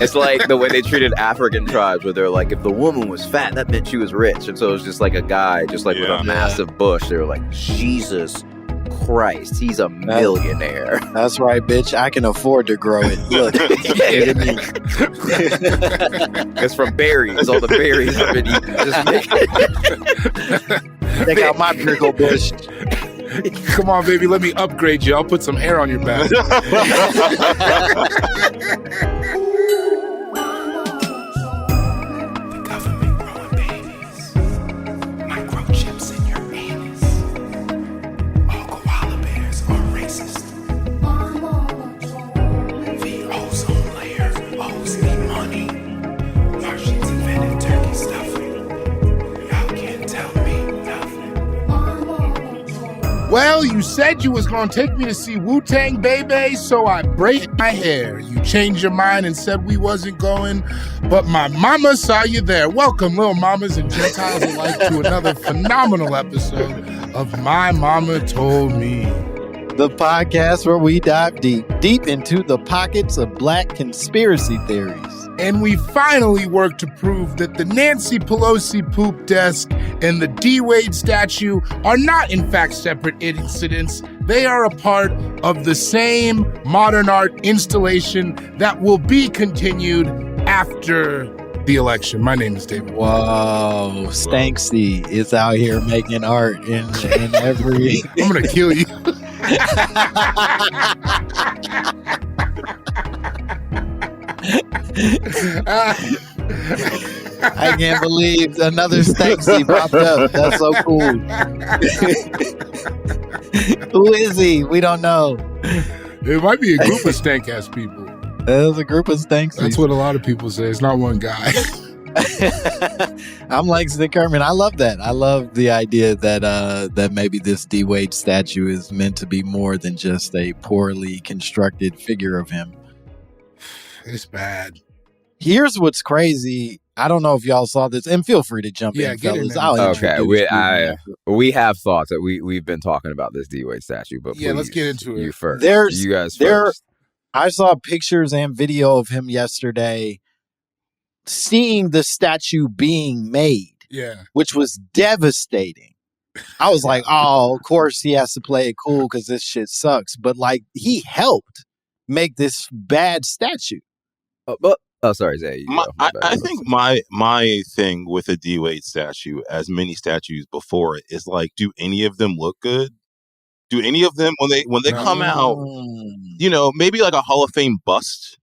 It's like the way they treated African tribes, where they're like, if the woman was fat, that meant she was rich. And so it was just like a guy, just like with a massive bush. They were like, Jesus Christ, he's a millionaire. That's right, bitch. I can afford to grow it. Look. It's from berries. All the berries I've been eating. Take out my prickle bush. Come on, baby, let me upgrade you. I'll put some hair on your back. Well, you said you was gonna take me to see Wu-Tang Baby, so I braided my hair. You changed your mind and said we wasn't going, but my mama saw you there. Welcome, little mamas and Gentiles alike, to another phenomenal episode of My Mama Told Me. The podcast where we dive deep into the pockets of Black conspiracy theories. And we finally worked to prove that the Nancy Pelosi poop desk and the D. Wade statue are not, in fact, separate incidents. They are a part of the same modern art installation that will be continued after the election. My name is David. Whoa, Stanksy is out here making art in every... I'm going to kill you. I can't believe another Stanksy popped up. That's so cool. Who is he? We don't know. It might be a group of stank-ass people. There's a group of Stanksies. That's what a lot of people say. It's not one guy. I'm Langston and Kerman. I love that. I love the idea that maybe this D. Wade statue is meant to be more than just a poorly constructed figure of him. It's bad. Here's what's crazy. I don't know if y'all saw this, and feel free to jump in, fellas. Okay, we have thoughts that we've been talking about this D. Wade statue, but yeah, let's get into it. You first. You guys first. I saw pictures and video of him yesterday, seeing the statue being made, which was devastating. I was like, oh, of course he has to play it cool because this shit sucks. But like, he helped make this bad statue. Sorry, Zay. I think my thing with a D. Wade statue, as many statues before it, is like, do any of them look good? Do any of them when they come out, maybe like a Hall of Fame bust,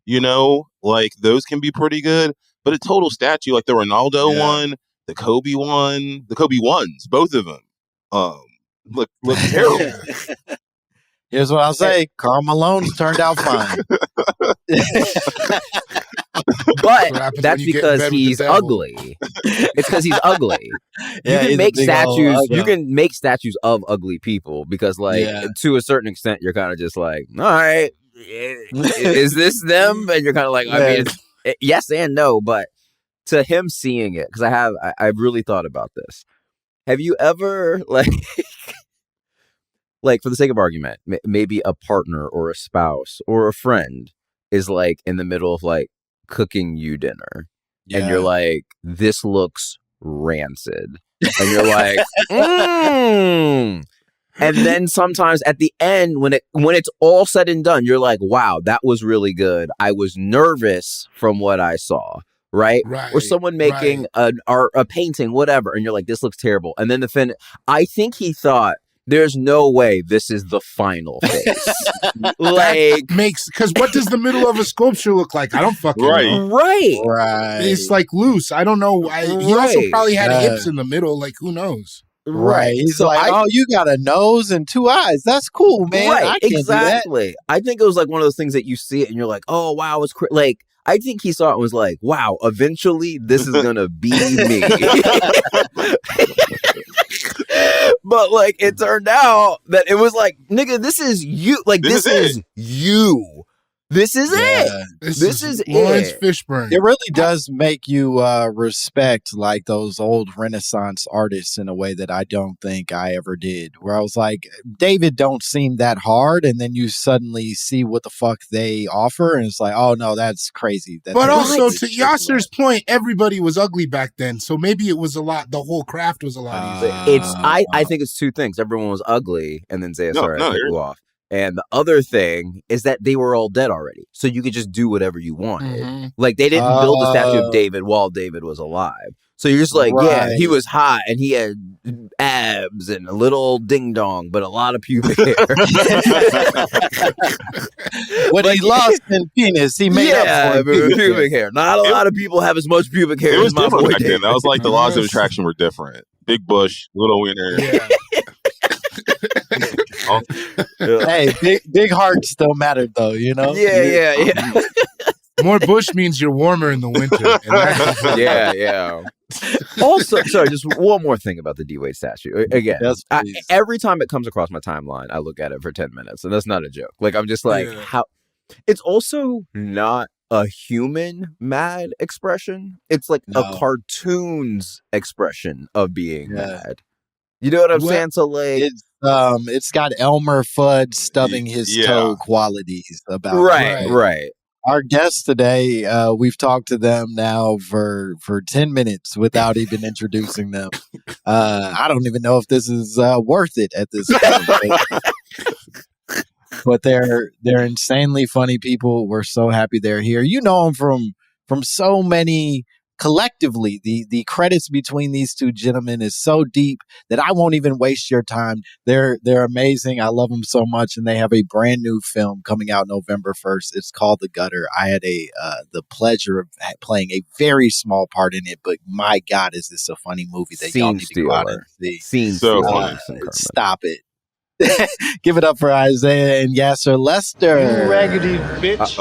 like those can be pretty good. But a total statue, like the Ronaldo one, the Kobe one, the Kobe ones, both of them, look terrible. Here's what I'll say: Karl Malone's turned out fine. But that's because he's ugly. It's because he's ugly. You can make statues. You can make statues of ugly people because, to a certain extent, you're kind of just like, all right, is this them? And you're kind of like, I mean, it's, yes and no. But to him seeing it, because I've really thought about this. Have you ever like for the sake of argument, maybe a partner or a spouse or a friend is like in the middle of like cooking you dinner and you're like, this looks rancid, and you're like, and then sometimes at the end when it's all said and done, you're like, wow, that was really good. I was nervous from what I saw. Right? Or someone making a painting, whatever, and you're like, this looks terrible. And then I think he thought, there's no way this is the final face. Because what does the middle of a sculpture look like? I don't fucking know. Right. It's like loose. I don't know. He also probably had hips in the middle. Like, who knows? Right. He's so like, you got a nose and two eyes. That's cool, man. Right. Exactly. I think it was like one of those things that you see it and you're like, oh, wow, it's like, I think he saw it and was like, wow, eventually this is going to be me. But like, it turned out that it was like, nigga, this is you. Like, this is you. This is it. This is Lawrence it. Fishburne. It really does make you respect like those old Renaissance artists in a way that I don't think I ever did. Where I was like, David don't seem that hard, and then you suddenly see what the fuck they offer, and it's like, oh no, that's crazy. But also, to Yassir's point, everybody was ugly back then, so maybe it was a lot. The whole craft was a lot easier. I think it's two things. Everyone was ugly, and then Zaya started to you off. And the other thing is that they were all dead already. So you could just do whatever you wanted. Mm-hmm. Like, they didn't build the statue of David while David was alive. So you're just like, yeah, he was hot and he had abs and a little ding-dong, but a lot of pubic hair. When he lost in penis, he made up for pubic hair. Not a lot of people have as much pubic hair as my boy back then. That was like the laws of attraction were different. Big bush, little wiener. Yeah. Hey, big heart still mattered though, you know? Yeah. More bush means you're warmer in the winter. Yeah. Also, sorry, just one more thing about the D-Wade statue. Again, every time it comes across my timeline, I look at it for 10 minutes, and that's not a joke. Like, I'm just like, how... It's also not a human mad expression. It's like a cartoon's expression of being mad. You know what I'm saying? So, like... It's got Elmer Fudd stubbing his toe qualities about it. Right. Our guests today, we've talked to them now for 10 minutes without even introducing them. I don't even know if this is worth it at this point. But they're insanely funny people. We're so happy they're here. You know them from so many. Collectively, the credits between these two gentlemen is so deep that I won't even waste your time. They're amazing. I love them so much, and they have a brand new film coming out November 1st. It's called The Gutter. I had the pleasure of playing a very small part in it, but my God, is this a funny movie that y'all need to go out and see. Stop it. Give it up for Isaiah and Yassir Lester. You raggedy bitch.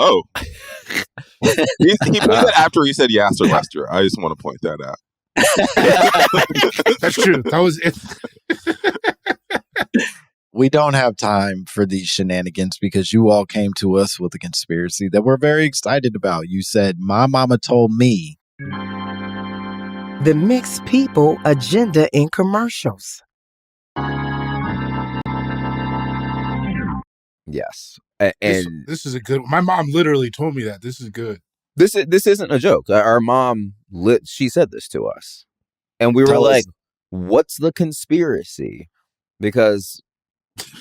He put that after he said Yassir Lester. I just want to point that out. That's true. That was it. We don't have time for these shenanigans because you all came to us with a conspiracy that we're very excited about. You said, my mama told me. The mixed people agenda in commercials. Yes. And this is a good one. My mom literally told me that. This is good. This isn't a joke. Our mom, she said this to us. And we were like, what's the conspiracy? Because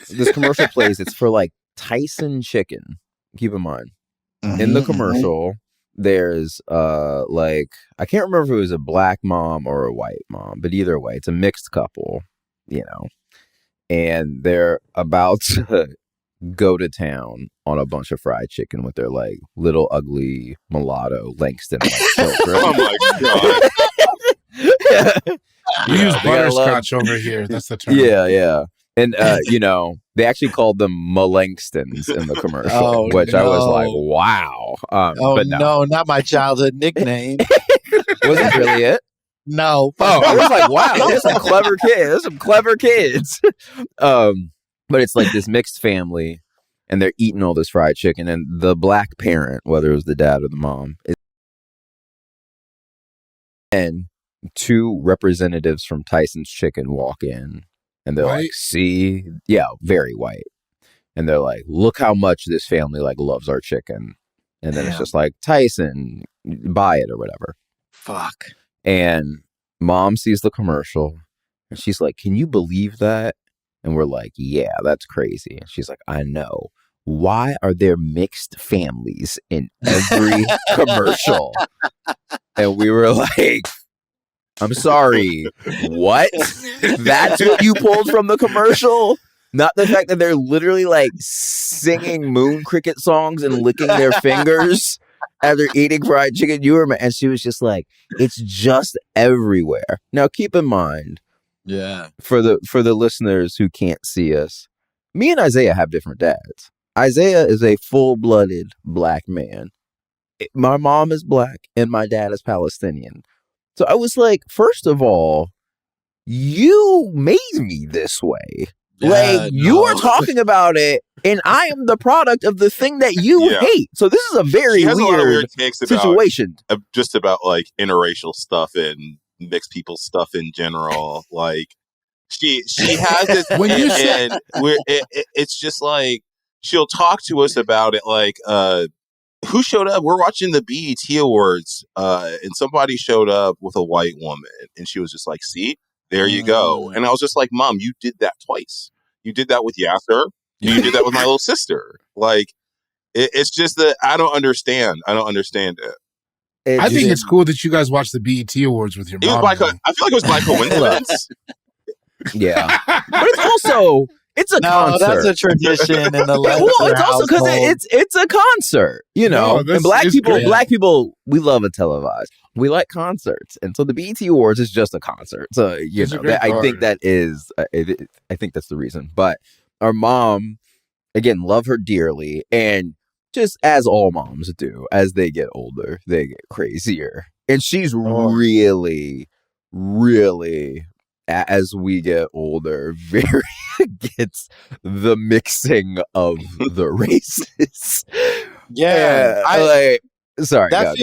this commercial plays, it's for like Tyson chicken. Keep in mind. Mm-hmm. In the commercial, there's like, I can't remember if it was a black mom or a white mom, but either way, it's a mixed couple, you know. And they're about to go to town on a bunch of fried chicken with their like little ugly mulatto Langston like children. Oh my God. We use butterscotch over here. That's the term. Yeah. And you know, they actually called them Malangstons in the commercial, which I was like, wow. But no, not my childhood nickname. Was it really it? No. I was like, wow, there's some clever kids. There's some clever kids. But it's like this mixed family, and they're eating all this fried chicken, and the black parent, whether it was the dad or the mom, and two representatives from Tyson's Chicken walk in, and they're like, see, very white. And they're like, look how much this family like loves our chicken. And then it's just like, Tyson, buy it or whatever. Fuck. And mom sees the commercial, and she's like, can you believe that? And we're like, yeah, that's crazy. And she's like, I know. Why are there mixed families in every commercial? And we were like, I'm sorry, what? That's what you pulled from the commercial? Not the fact that they're literally like singing moon cricket songs and licking their fingers as they're eating fried chicken. And she was just like, it's just everywhere. Now, keep in mind, for the listeners who can't see us, me and Isaiah have different dads. Isaiah is a full-blooded black man. My mom is black and my dad is Palestinian. So I was like, first of all, you made me this way. Like, you are talking about it, and I am the product of the thing that you hate. So this is a very weird situation. Just about like interracial stuff and mixed people stuff in general. Like, she has this, it's just like she'll talk to us about it. Like, who showed up? We're watching the BET Awards, and somebody showed up with a white woman, and she was just like, "See, there you go." And I was just like, "Mom, you did that twice. You did that with Yassir. You did that with my little sister." Like, it's just that I don't understand. I don't understand it. I think it's cool that you guys watch the BET Awards with your mom. I feel like it was by coincidence. Yeah, but it's a concert. That's a tradition in the it's also because it's a concert, you know. And black people, we love a televised. We like concerts, and so the BET Awards is just a concert. So I think that is, I think that's the reason. But our mom, again, love her dearly, and just as all moms do, as they get older, they get crazier, and she's really, really, as we get older, very against the mixing of the races. Sorry. That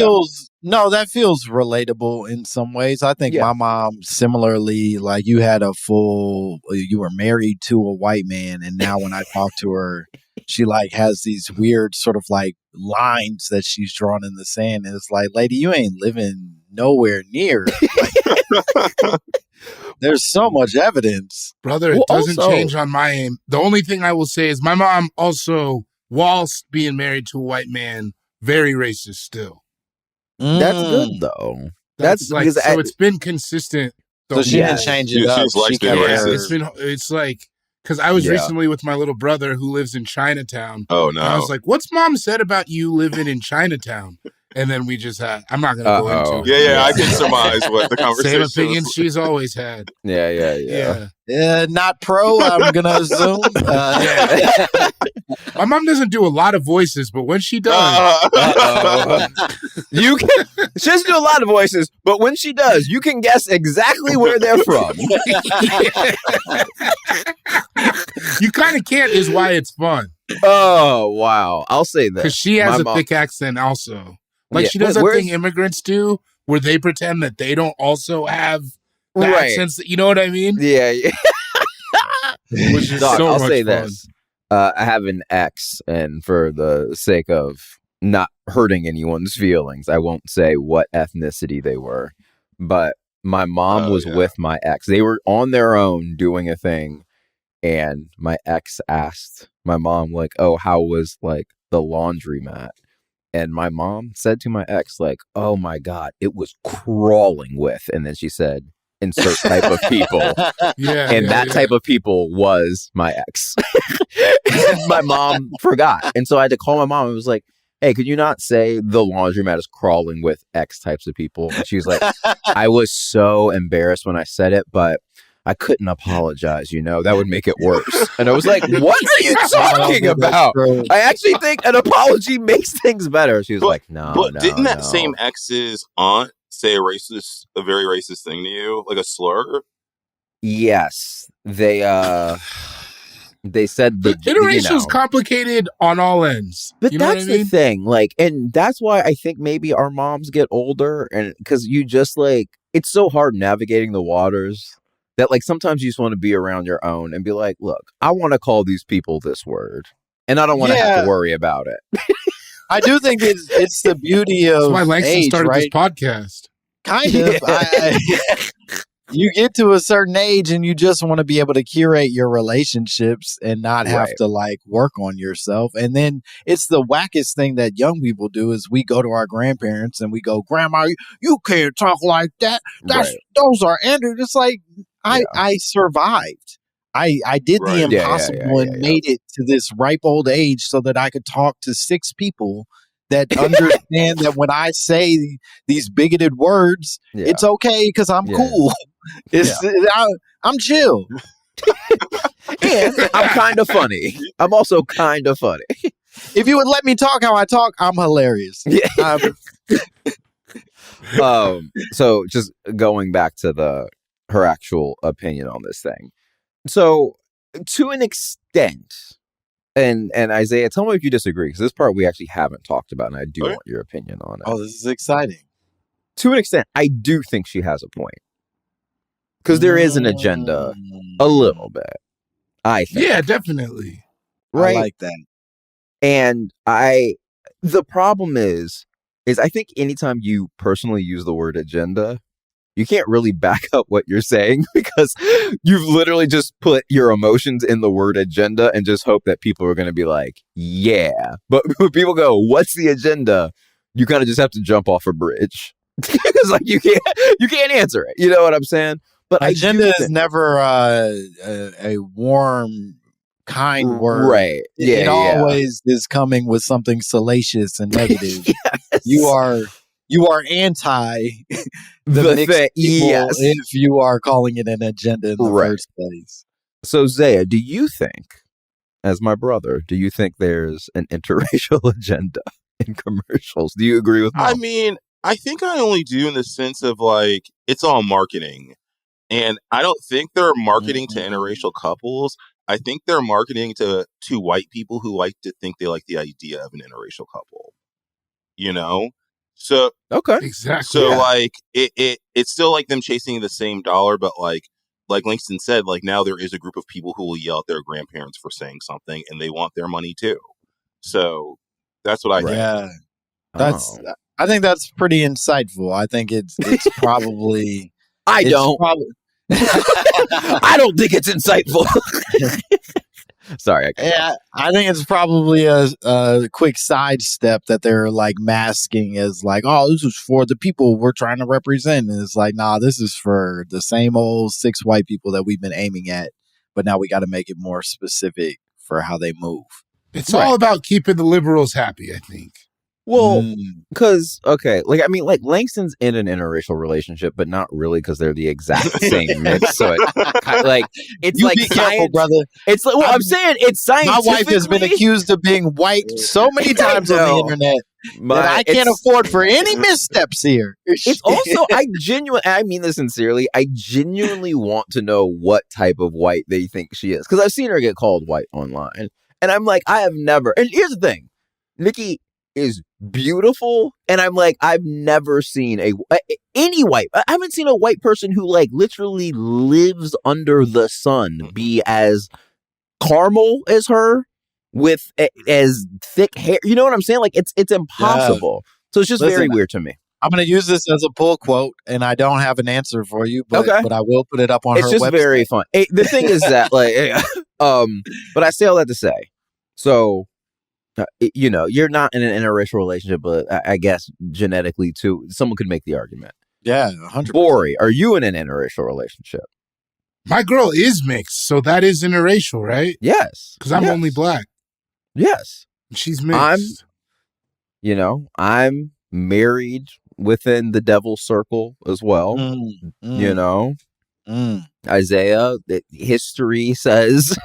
feels relatable in some ways. I think my mom similarly, like you were married to a white man, and now when I talk to her, she like has these weird sort of like lines that she's drawn in the sand, and it's like, lady, you ain't living nowhere near. Like, there's so much evidence. Brother, it doesn't change on my end. The only thing I will say is my mom also, whilst being married to a white man, very racist still. That's good though. That's like, so it's been consistent. So she didn't change it up. It's like, because I was recently with my little brother who lives in Chinatown. Oh no! And I was like, "What's mom said about you living in Chinatown?" And then we just had. I'm not going to go into it. Yeah. I can surmise what the conversation. Same opinions she's always had. Yeah. Not pro. I'm going to assume. My mom doesn't do a lot of voices, but when she does, she doesn't do a lot of voices, but when she does, you can guess exactly where they're from. You kind of can't, is why it's fun. Oh wow! I'll say that because she has thick accent also. Like she does that thing immigrants do, where they pretend that they don't also have the accents. You know what I mean? Yeah. Which is I'll say fun. This. I have an ex, and for the sake of not hurting anyone's feelings, I won't say what ethnicity they were. But my mom was with my ex. They were on their own doing a thing, and my ex asked my mom, like, "Oh, how was like the laundromat?" And my mom said to my ex, like, "Oh my God, it was crawling with." And then she said, "Insert type of people." That type of people was my ex. And my mom forgot. And so I had to call my mom and was like, "Hey, could you not say the laundromat is crawling with X types of people?" And she was like, "I was so embarrassed when I said it, but I couldn't apologize, that would make it worse." And I was like, "What are you talking about? I actually think an apology makes things better." She was like, no. But didn't that same ex's aunt say a very racist thing to you? Like a slur? Yes. They said the interracial is complicated on all ends. But that's the thing. Like, and that's why I think maybe our moms get older, and because you just like, it's so hard navigating the waters. That like sometimes you just want to be around your own and be like, look, I want to call these people this word, and I don't want to have to worry about it. I do think it's the beauty of that's why Langston started this podcast. Kind of. You get to a certain age and you just want to be able to curate your relationships and not have to like work on yourself. And then it's the wackest thing that young people do is we go to our grandparents and we go, "Grandma, you can't talk like that. Those are Andrew." It's like, I survived. I did the impossible and made it to this ripe old age so that I could talk to 6 people that understand that when I say these bigoted words, it's okay because I'm cool. I'm chill. And I'm kind of funny. I'm also kind of funny. If you would let me talk how I talk, I'm hilarious. So just going back to her actual opinion on this thing. So To an extent. And Isaiah, tell me if you disagree, because this part we actually haven't talked about, and I do want your opinion on it. Oh, this is exciting. To an extent, I do think she has a point. Because there is an agenda a little bit, I think. Yeah, definitely. Right? I like that. And the problem is I think anytime you personally use the word agenda, you can't really back up what you're saying, because you've literally just put your emotions in the word agenda and just hope that people are going to be like, yeah. But when people go, what's the agenda? You kind of just have to jump off a bridge. Because like you can't answer it. You know what I'm saying? But agenda is never a warm, kind word. Right. Yeah. It always is coming with something salacious and negative. Yes. You are anti the mixed people if you are calling it an agenda in the first place. So, Zaya, do you think, as my brother, do you think there's an interracial agenda in commercials? Do you agree with me? I mean, I think I only do in the sense of like, it's all marketing. And I don't think they're marketing to interracial couples. I think they're marketing to white people who like to think they like the idea of an interracial couple. You know? So okay, exactly. So like it's still like them chasing the same dollar, but like Langston said, like now there is a group of people who will yell at their grandparents for saying something, and they want their money too. So that's what I think. Yeah, I think that's pretty insightful. I think it's probably. I don't think it's insightful. Sorry. I think it's probably a quick sidestep that they're like masking as like, oh, this is for the people we're trying to represent. And it's like, nah, this is for the same old 6 white people that we've been aiming at. But now we got to make it more specific for how they move. It's all about keeping the liberals happy, I think. Well, because, okay, like, I mean, like, Langston's in an interracial relationship, but not really, because they're the exact same mix. So, it's you like be careful, brother. It's like, well, I'm saying it's scientifically. My wife has been accused of being white so many times on the internet that I can't afford for any missteps here. It's also, I mean this sincerely, I genuinely want to know what type of white they think she is. Because I've seen her get called white online. And I'm like, I have never. And here's the thing. Nikki is beautiful, and I'm like, I've never seen any white. I haven't seen a white person who like literally lives under the sun be as caramel as her with as thick hair. You know what I'm saying? Like it's impossible. Yeah. So it's just very weird to me. I'm going to use this as a pull quote, and I don't have an answer for you, but I will put it up on her website. It's just very fun. The thing is that but I say all that to say, so. You know, you're not in an interracial relationship, but I guess genetically too, someone could make the argument. Yeah, 100%. Bori, are you in an interracial relationship? My girl is mixed, so that is interracial, right? Yes. Because I'm only black. Yes. She's mixed. I'm married within the devil's circle as well. You know? Isaiah, history says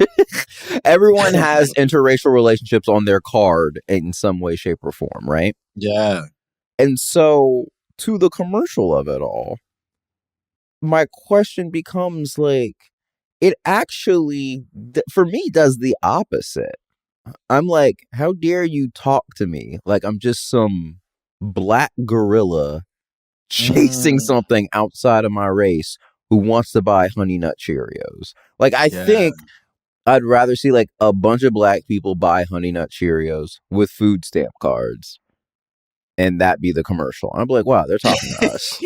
everyone has interracial relationships on their card in some way, shape, or form, right? Yeah. And so to the commercial of it all, my question becomes like, it actually, for me, does the opposite. I'm like, how dare you talk to me like I'm just some black gorilla chasing something outside of my race who wants to buy Honey Nut Cheerios. Like, I think I'd rather see like a bunch of black people buy Honey Nut Cheerios with food stamp cards and that be the commercial. I'm like, wow, they're talking to us.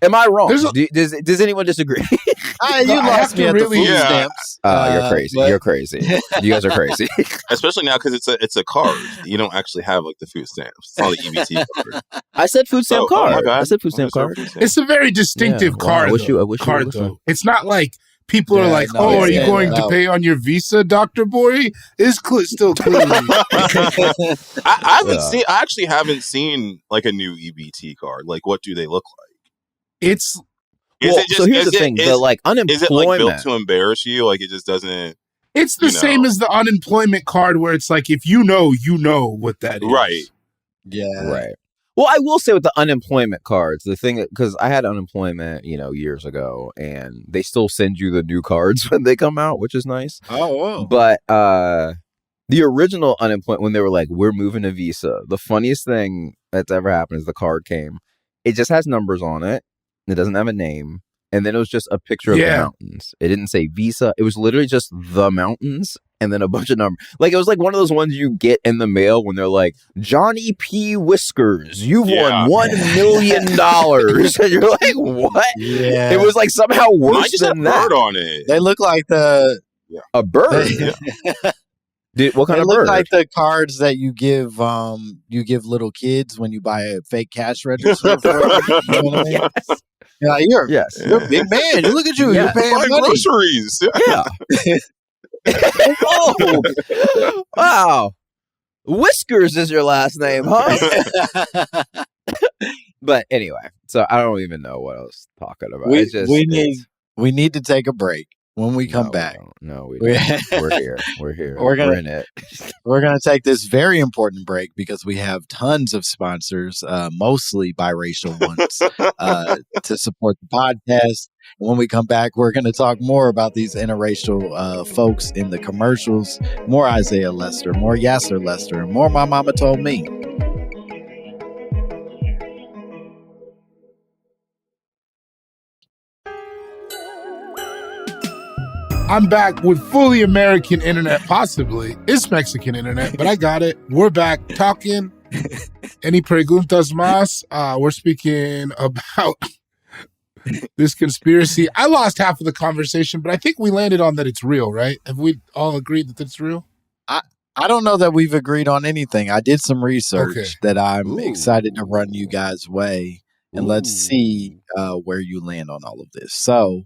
Am I wrong? Does anyone disagree? You lost me at the food stamps. You're crazy. You're crazy. You guys are crazy. Especially now because it's a card. You don't actually have like the food stamps. It's not the EBT card. I said food stamp card. I said food stamp card. It's a very distinctive card. I wish you though. It's not like people are like, are you going to pay on your Visa, Dr. Boy? It's still clearly. I actually haven't seen like a new EBT card. Like, what do they look like? So here's the thing: the like unemployment. Is it like built to embarrass you? Like it just doesn't. It's the same as the unemployment card, where it's like if you know what that is, right? Yeah, right. Well, I will say with the unemployment cards, the thing, because I had unemployment, years ago, and they still send you the new cards when they come out, which is nice. Oh, wow. But the original unemployment, when they were like, we're moving to Visa, the funniest thing that's ever happened is the card came. It just has numbers on it. It doesn't have a name. And then it was just a picture of the mountains. It didn't say Visa. It was literally just the mountains and then a bunch of numbers. Like, it was like one of those ones you get in the mail when they're like, Johnny P. Whiskers, you've won $1 million. And you're like, what? Yeah. It was like somehow worse than that. Bird on it. They look like a bird. What kind of bird? Look like the cards that you give little kids when you buy a fake cash register. For them. You know what I mean? Yes. Yeah, you're a big man. Look at you. Yeah. You're paying money. Groceries. Yeah. Oh, wow. Whiskers is your last name, huh? But anyway, so I don't even know what I was talking about. We need to take a break. When we come back, we're here. We're in it. We're going to take this very important break because we have tons of sponsors, mostly biracial ones, to support the podcast. And when we come back, we're going to talk more about these interracial folks in the commercials, more Isaiah Lester, more Yassir Lester, and more My Mama Told Me. I'm back with fully American internet, possibly. It's Mexican internet, but I got it. We're back talking. Any preguntas más? We're speaking about this conspiracy. I lost half of the conversation, but I think we landed on that it's real, right? Have we all agreed that it's real? I don't know that we've agreed on anything. I did some research that I'm excited to run you guys' way, and let's see where you land on all of this. So,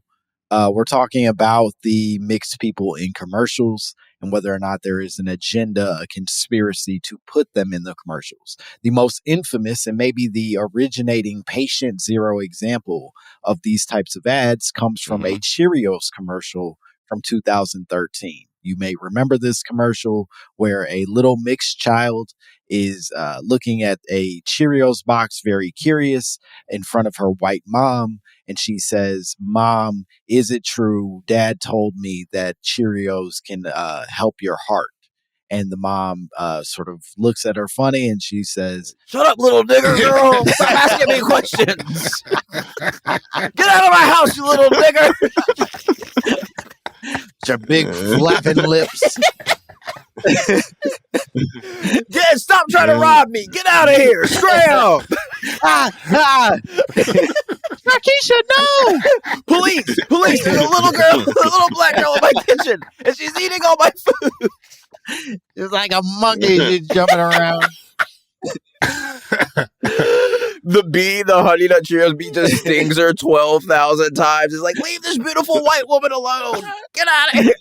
we're talking about the mixed people in commercials and whether or not there is an agenda, a conspiracy to put them in the commercials. The most infamous and maybe the originating patient zero example of these types of ads comes from a Cheerios commercial from 2013. You may remember this commercial where a little mixed child is looking at a Cheerios box, very curious, in front of her white mom. And she says, "Mom, is it true? Dad told me that Cheerios can help your heart." And the mom sort of looks at her funny and she says, "Shut up, little nigger girl. Stop asking me questions. Get out of my house, you little nigger." Your big flapping lips. Stop trying to rob me. Get out of here. Scram. Rakisha, no. Police. There's a little black girl in my kitchen, and she's eating all my food. It's like a monkey just jumping around. The Honey Nut Cheerios bee just stings her 12,000 times. It's like, leave this beautiful white woman alone. Get out of here.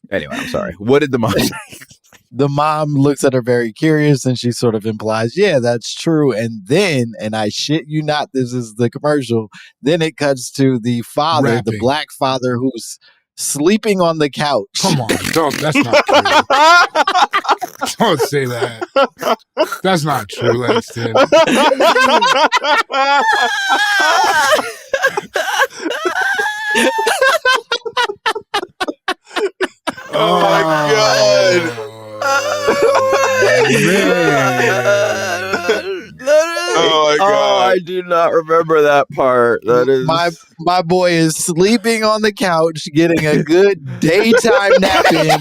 Anyway, I'm sorry. What did the mom say? The mom looks at her very curious and she sort of implies, yeah, that's true. And then, and I shit you not, this is the commercial. Then it cuts to the father, Rapping. the black father who's sleeping on the couch. Come on, that's not true. Don't say that. That's not true, Langston. Oh my God. Oh my God. Oh, I do not remember that part. That is my boy is sleeping on the couch, getting a good daytime nap in,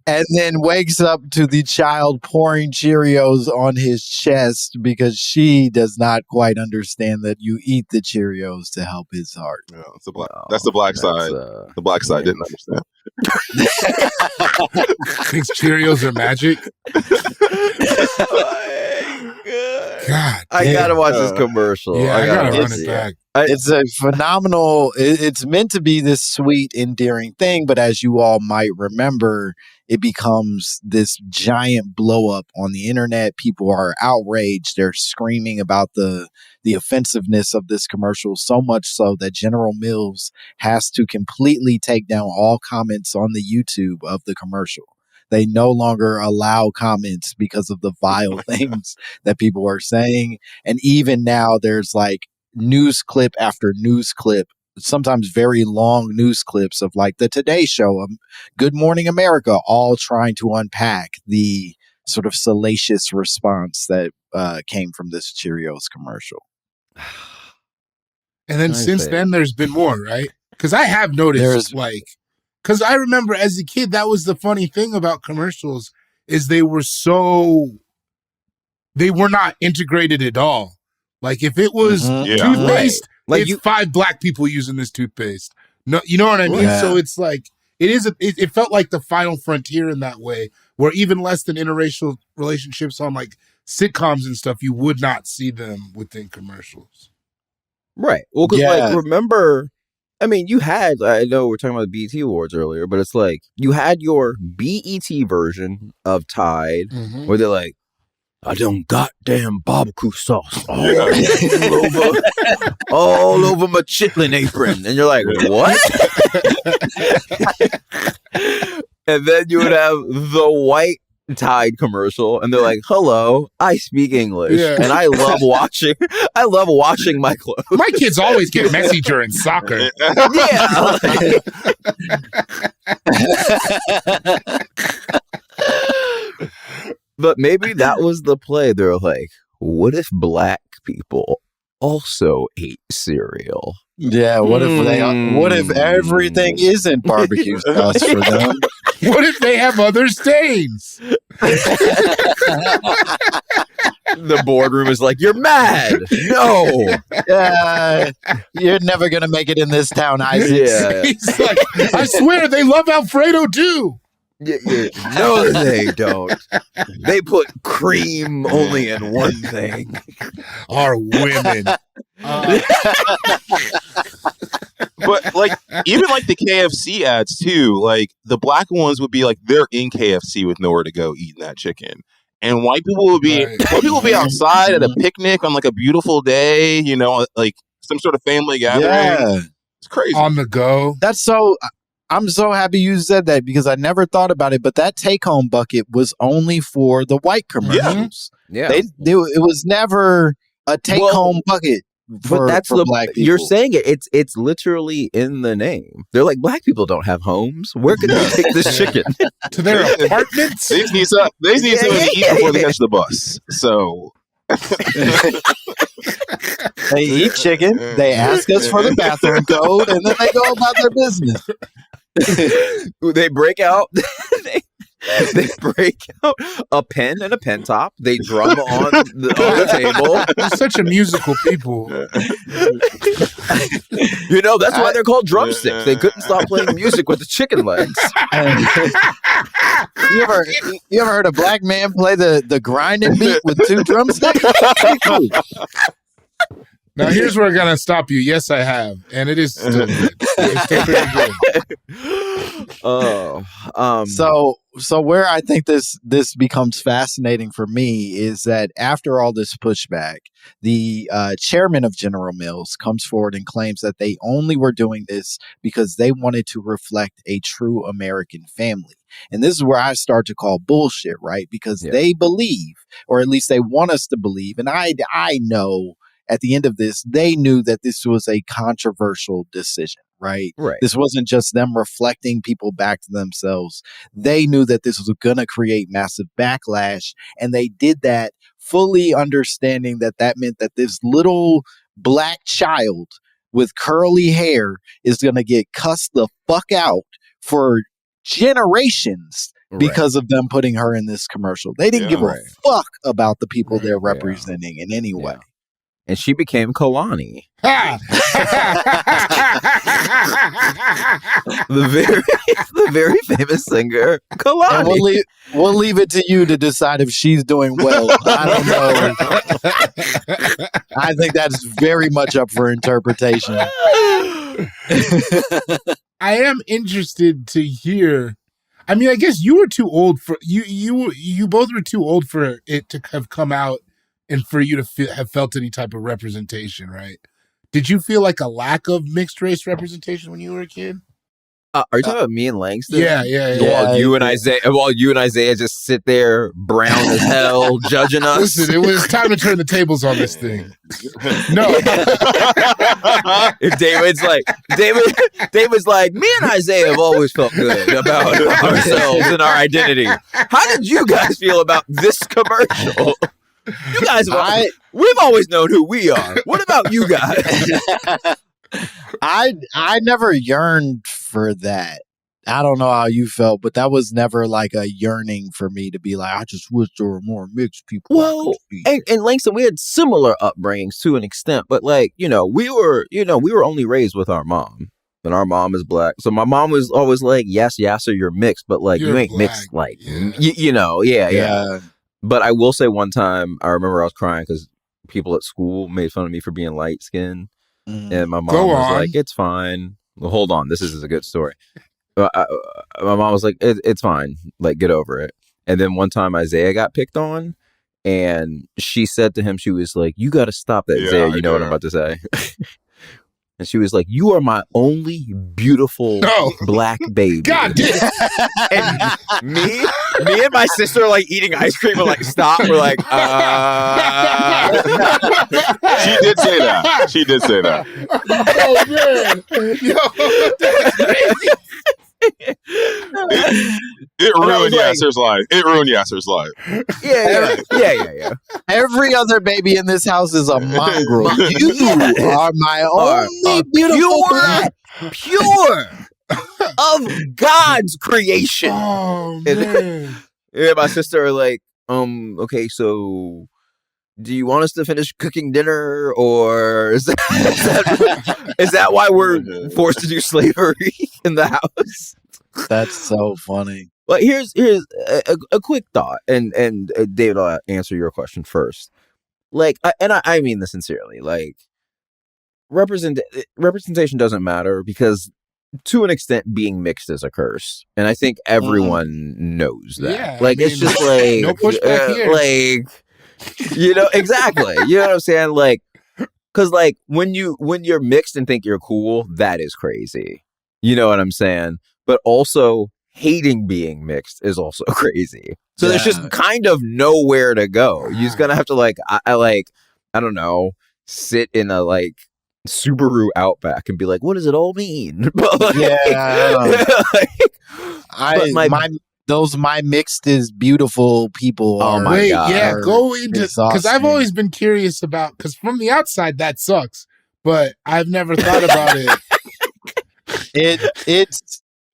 and then wakes up to the child pouring Cheerios on his chest because she does not quite understand that you eat the Cheerios to help his heart. Yeah, that's the black side. The black side didn't understand. Thinks Cheerios are magic. God, I gotta watch this commercial. Yeah, I gotta run it back. It's a phenomenal, it's meant to be this sweet, endearing thing, but as you all might remember, it becomes this giant blow up on the internet. People are outraged. They're screaming about the offensiveness of this commercial, so much so that General Mills has to completely take down all comments on the YouTube of the commercial. They no longer allow comments because of the vile things that people are saying. And even now there's like news clip after news clip, sometimes very long news clips of like the Today Show, Good Morning America, all trying to unpack the sort of salacious response that came from this Cheerios commercial. And then since then, there's been more, right? Because I have noticed, because I remember as a kid, that was the funny thing about commercials is they were not integrated at all. Like if it was toothpaste, like it's 5 black people using this toothpaste. No, you know what I mean? Yeah. So it's like, it felt like the final frontier in that way, where even less than interracial relationships on like sitcoms and stuff, you would not see them within commercials. Right. Well, because like, remember, I mean, you had, I know we're talking about the BET Awards earlier, but it's like, you had your BET version of Tide, where they're like, I done goddamn barbecue sauce all over my chitlin apron. And you're like, what? And then you would have the white Tide commercial, and they're like, hello, I speak English, and I love watching my clothes. My kids always get messy during soccer. But maybe that was the play. They're like, what if black people also ate cereal? Yeah, what if everything isn't barbecue sauce for them? What if they have other stains? The boardroom is like, you're mad. No. You're never going to make it in this town, Isaac. Yeah. He's like, I swear they love Alfredo too. No, they don't. They put cream only in one thing. Are women. But like even like the KFC ads too, like the black ones would be like they're in KFC with nowhere to go eating that chicken. And white people would be outside at a picnic on like a beautiful day, you know, like some sort of family gathering. Yeah. It's crazy. On the go. I'm so happy you said that because I never thought about it, but that take-home bucket was only for the white commercials. Yeah. It was never a take-home bucket for black people. You're saying it's literally in the name. They're like, black people don't have homes. Where can they take this chicken? To their apartments? They just need something to eat before they catch the bus. So... They eat chicken, they ask us for the bathroom code, and then they go about their business. They break out they break out a pen and a pen top. They drum on the table. They're such a musical people. You know, that's why they're called drumsticks. They couldn't stop playing music with the chicken legs. You ever heard a black man play the grinding beat with 2 drumsticks? Now, here's where I'm going to stop you. Yes, I have. And it is still good. It's still pretty good. So where I think this becomes fascinating for me is that after all this pushback, the chairman of General Mills comes forward and claims that they only were doing this because they wanted to reflect a true American family. And this is where I start to call bullshit, right? Because they believe, or at least they want us to believe, and I know at the end of this, they knew that this was a controversial decision, right? This wasn't just them reflecting people back to themselves. They knew that this was going to create massive backlash, and they did that fully understanding that meant that this little black child with curly hair is going to get cussed the fuck out for generations because of them putting her in this commercial. They didn't give a fuck about the people they're representing in any way. And she became Kalani. the very famous singer, Kalani. And we'll leave it to you to decide if she's doing well. I don't know. I think that's very much up for interpretation. I am interested to hear. I mean, I guess you were too old for you both were too old for it to have come out and for you to have felt any type of representation, right? Did you feel like a lack of mixed race representation when you were a kid? Are you talking about me and Langston? Yeah. While you and Isaiah just sit there brown as hell judging us. Listen, it was time to turn the tables on this thing. No. If David's like, me and Isaiah have always felt good about ourselves and our identity. How did you guys feel about this commercial? You guys, we've always known who we are. What about you guys? I never yearned for that. I don't know how you felt, but that was never like a yearning for me to be like, I just wish there were more mixed people. Well, and Langston, we had similar upbringings to an extent, but like, we were only raised with our mom. And our mom is black. So my mom was always like, yes, Yassir, you're mixed, but like you ain't black. Mixed like yeah. But I will say one time, I remember I was crying because people at school made fun of me for being light skinned. And my mom was like, it's fine. Well, hold on. This is a good story. My mom was like, it's fine. Like, get over it. And then one time Isaiah got picked on and she said to him, she was like, you got to stop that, Isaiah. You know what I'm about to say. And she was like, you are my only beautiful black baby. God damn. And me and my sister are like eating ice cream and like stop. We're like, She did say that. She did say that. Oh, man. Yo, that's crazy. It ruined Yassir's life. It ruined Yassir's life. Yeah. Every other baby in this house is a mongrel. You are my only beautiful black. Pure of God's creation. Oh, man. And my sister are like, okay, so do you want us to finish cooking dinner, or is that why we're forced to do slavery in the house? That's so funny. But here's a quick thought, and David, I'll answer your question first. Like, I mean this sincerely. Like, representation doesn't matter because, to an extent, being mixed is a curse, and I think everyone knows that. Yeah, like, it's just like no pushback here. Like, exactly. You know what I'm saying? Like, because like when you're mixed and think you're cool, that is crazy. You know what I'm saying? But also hating being mixed is also crazy. So there's just kind of nowhere to go. You're just gonna have to like I don't know, sit in a like Subaru Outback and be like, what does it all mean? But, like, those mixed is beautiful people. Oh my God. Yeah, go into, because I've always been curious about, because from the outside that sucks, but I've never thought about it.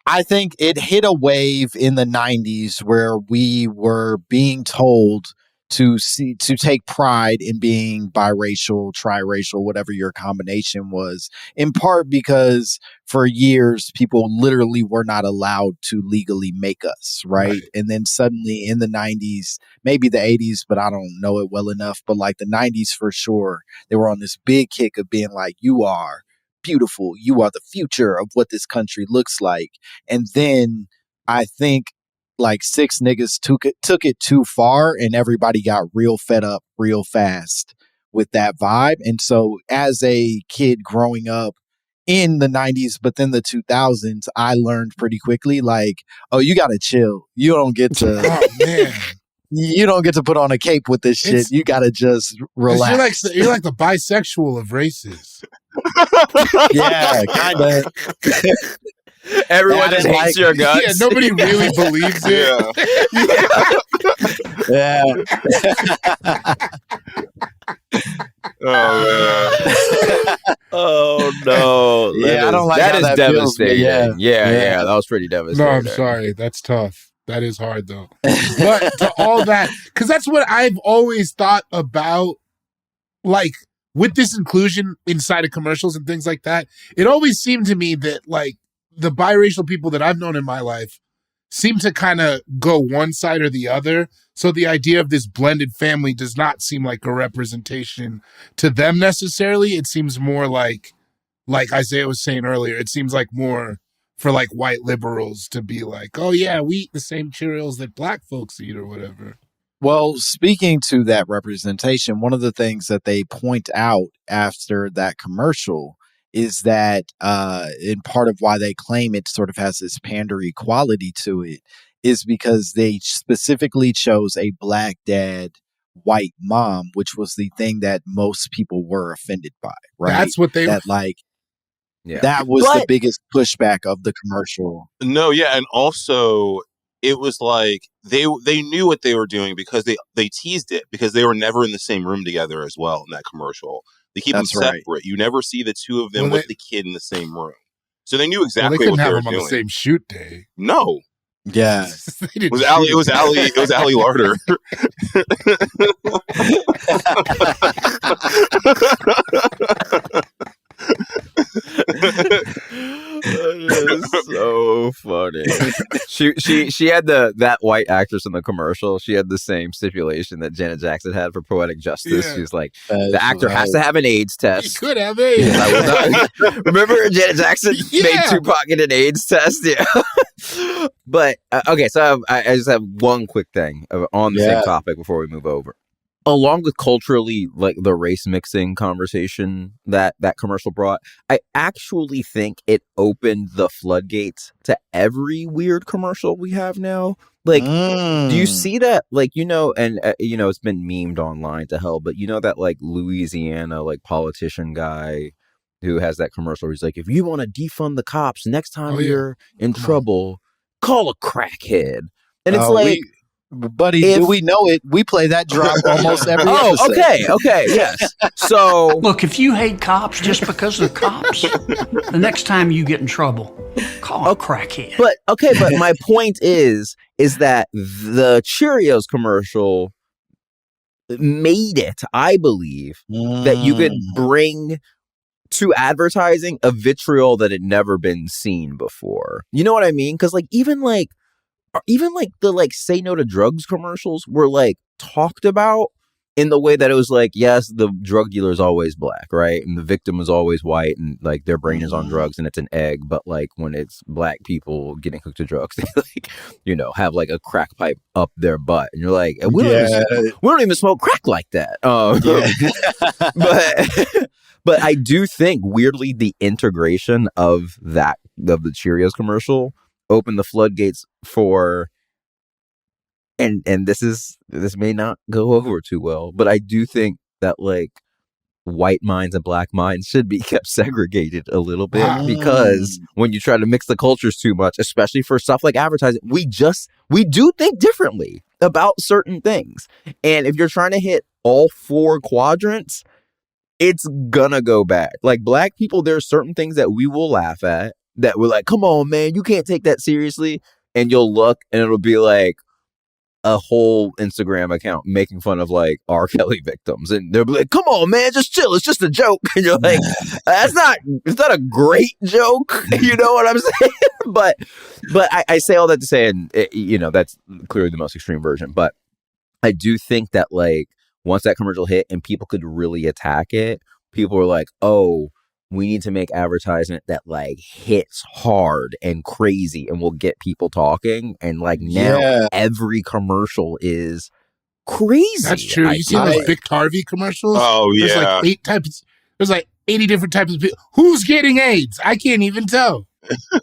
I think it hit a wave in the 90s where we were being told to take pride in being biracial, triracial, whatever your combination was, in part because for years people literally were not allowed to legally make us, right? And then suddenly in the 90s, maybe the 80s, but I don't know it well enough, but like the 90s for sure, they were on this big kick of being like, you are beautiful, you are the future of what this country looks like. And then I think like 6 niggas took it too far and everybody got real fed up real fast with that vibe. And so as a kid growing up in the 90s, but then the 2000s, I learned pretty quickly, like, oh, you got to chill. You don't get to, you don't get to put on a cape with this shit. You got to just relax. You're like the bisexual of races. Yeah, kind of. Everyone just hates your guts. Yeah, nobody really believes it. Yeah. Oh man. Oh no. I don't like that. Is devastating. Feels, yeah, that was pretty devastating. No, I'm sorry. That's tough. That is hard though. But to all that, because that's what I've always thought about, like, with this inclusion inside of commercials and things like that, it always seemed to me that like the biracial people that I've known in my life seem to kind of go one side or the other. So the idea of this blended family does not seem like a representation to them necessarily. It seems more like Isaiah was saying earlier, it seems like more for like white liberals to be like, oh yeah, we eat the same Cheerios that black folks eat or whatever. Well, speaking to that representation, one of the things that they point out after that commercial is that, and part of why they claim it sort of has this pandery quality to it, is because they specifically chose a black dad, white mom, which was the thing that most people were offended by, right? That's what they... That was the biggest pushback of the commercial. No, yeah, and also it was like they knew what they were doing because they teased it because they were never in the same room together as well in that commercial. They keep them separate. Right. You never see the two of them with the kid in the same room. So they knew exactly what they were doing. They couldn't have them on the same shoot day. No. Yeah. It was Ali Larder. That is so funny. She had that white actress in the commercial. She had the same stipulation that Janet Jackson had for Poetic Justice. She's like, the actor has to have an AIDS test. He could have AIDS. Remember Janet Jackson made Tupac get an AIDS test? Yeah. But okay, so I just have one quick thing on the same topic before we move over. Along with culturally, like the race mixing conversation that commercial brought, I actually think it opened the floodgates to every weird commercial we have now. Like, do you see that? Like, and it's been memed online to hell, but that like Louisiana, like politician guy who has that commercial where he's like, if you want to defund the cops next time you're in trouble, call a crackhead. And it's buddy, do we know it? We play that drop almost every episode. Okay, yes. So look, if you hate cops just because they're cops, the next time you get in trouble, call a crackhead. But my point is that the Cheerios commercial made it, I believe, that you could bring to advertising a vitriol that had never been seen before. You know what I mean? Because even the like say no to drugs commercials were like talked about in the way that it was like, yes, the drug dealer is always black, right? And the victim is always white and like their brain is on drugs and it's an egg. But like when it's black people getting hooked to drugs, they like, have like a crack pipe up their butt. And you're like, we don't even smoke crack like that. But I do think weirdly the integration of the Cheerios commercial open the floodgates for, and this may not go over too well, but I do think that like white minds and black minds should be kept segregated a little bit because when you try to mix the cultures too much, especially for stuff like advertising, we do think differently about certain things. And if you're trying to hit all four quadrants, it's gonna go bad. Like black people, there are certain things that we will laugh at that we're like, come on, man, you can't take that seriously. And you'll look and it'll be like a whole Instagram account making fun of like R. Kelly victims. And they'll be like, come on, man, just chill. It's just a joke. And you're like, it's not a great joke. You know what I'm saying? But I say all that to say, and that's clearly the most extreme version. But I do think that like once that commercial hit and people could really attack it, people were like, oh, we need to make advertisement that like hits hard and crazy and will get people talking. And like now every commercial is crazy. That's true. You see those Biktarvy commercials? Oh yeah. There's like 8 types. There's like 80 different types of people. Who's getting AIDS? I can't even tell.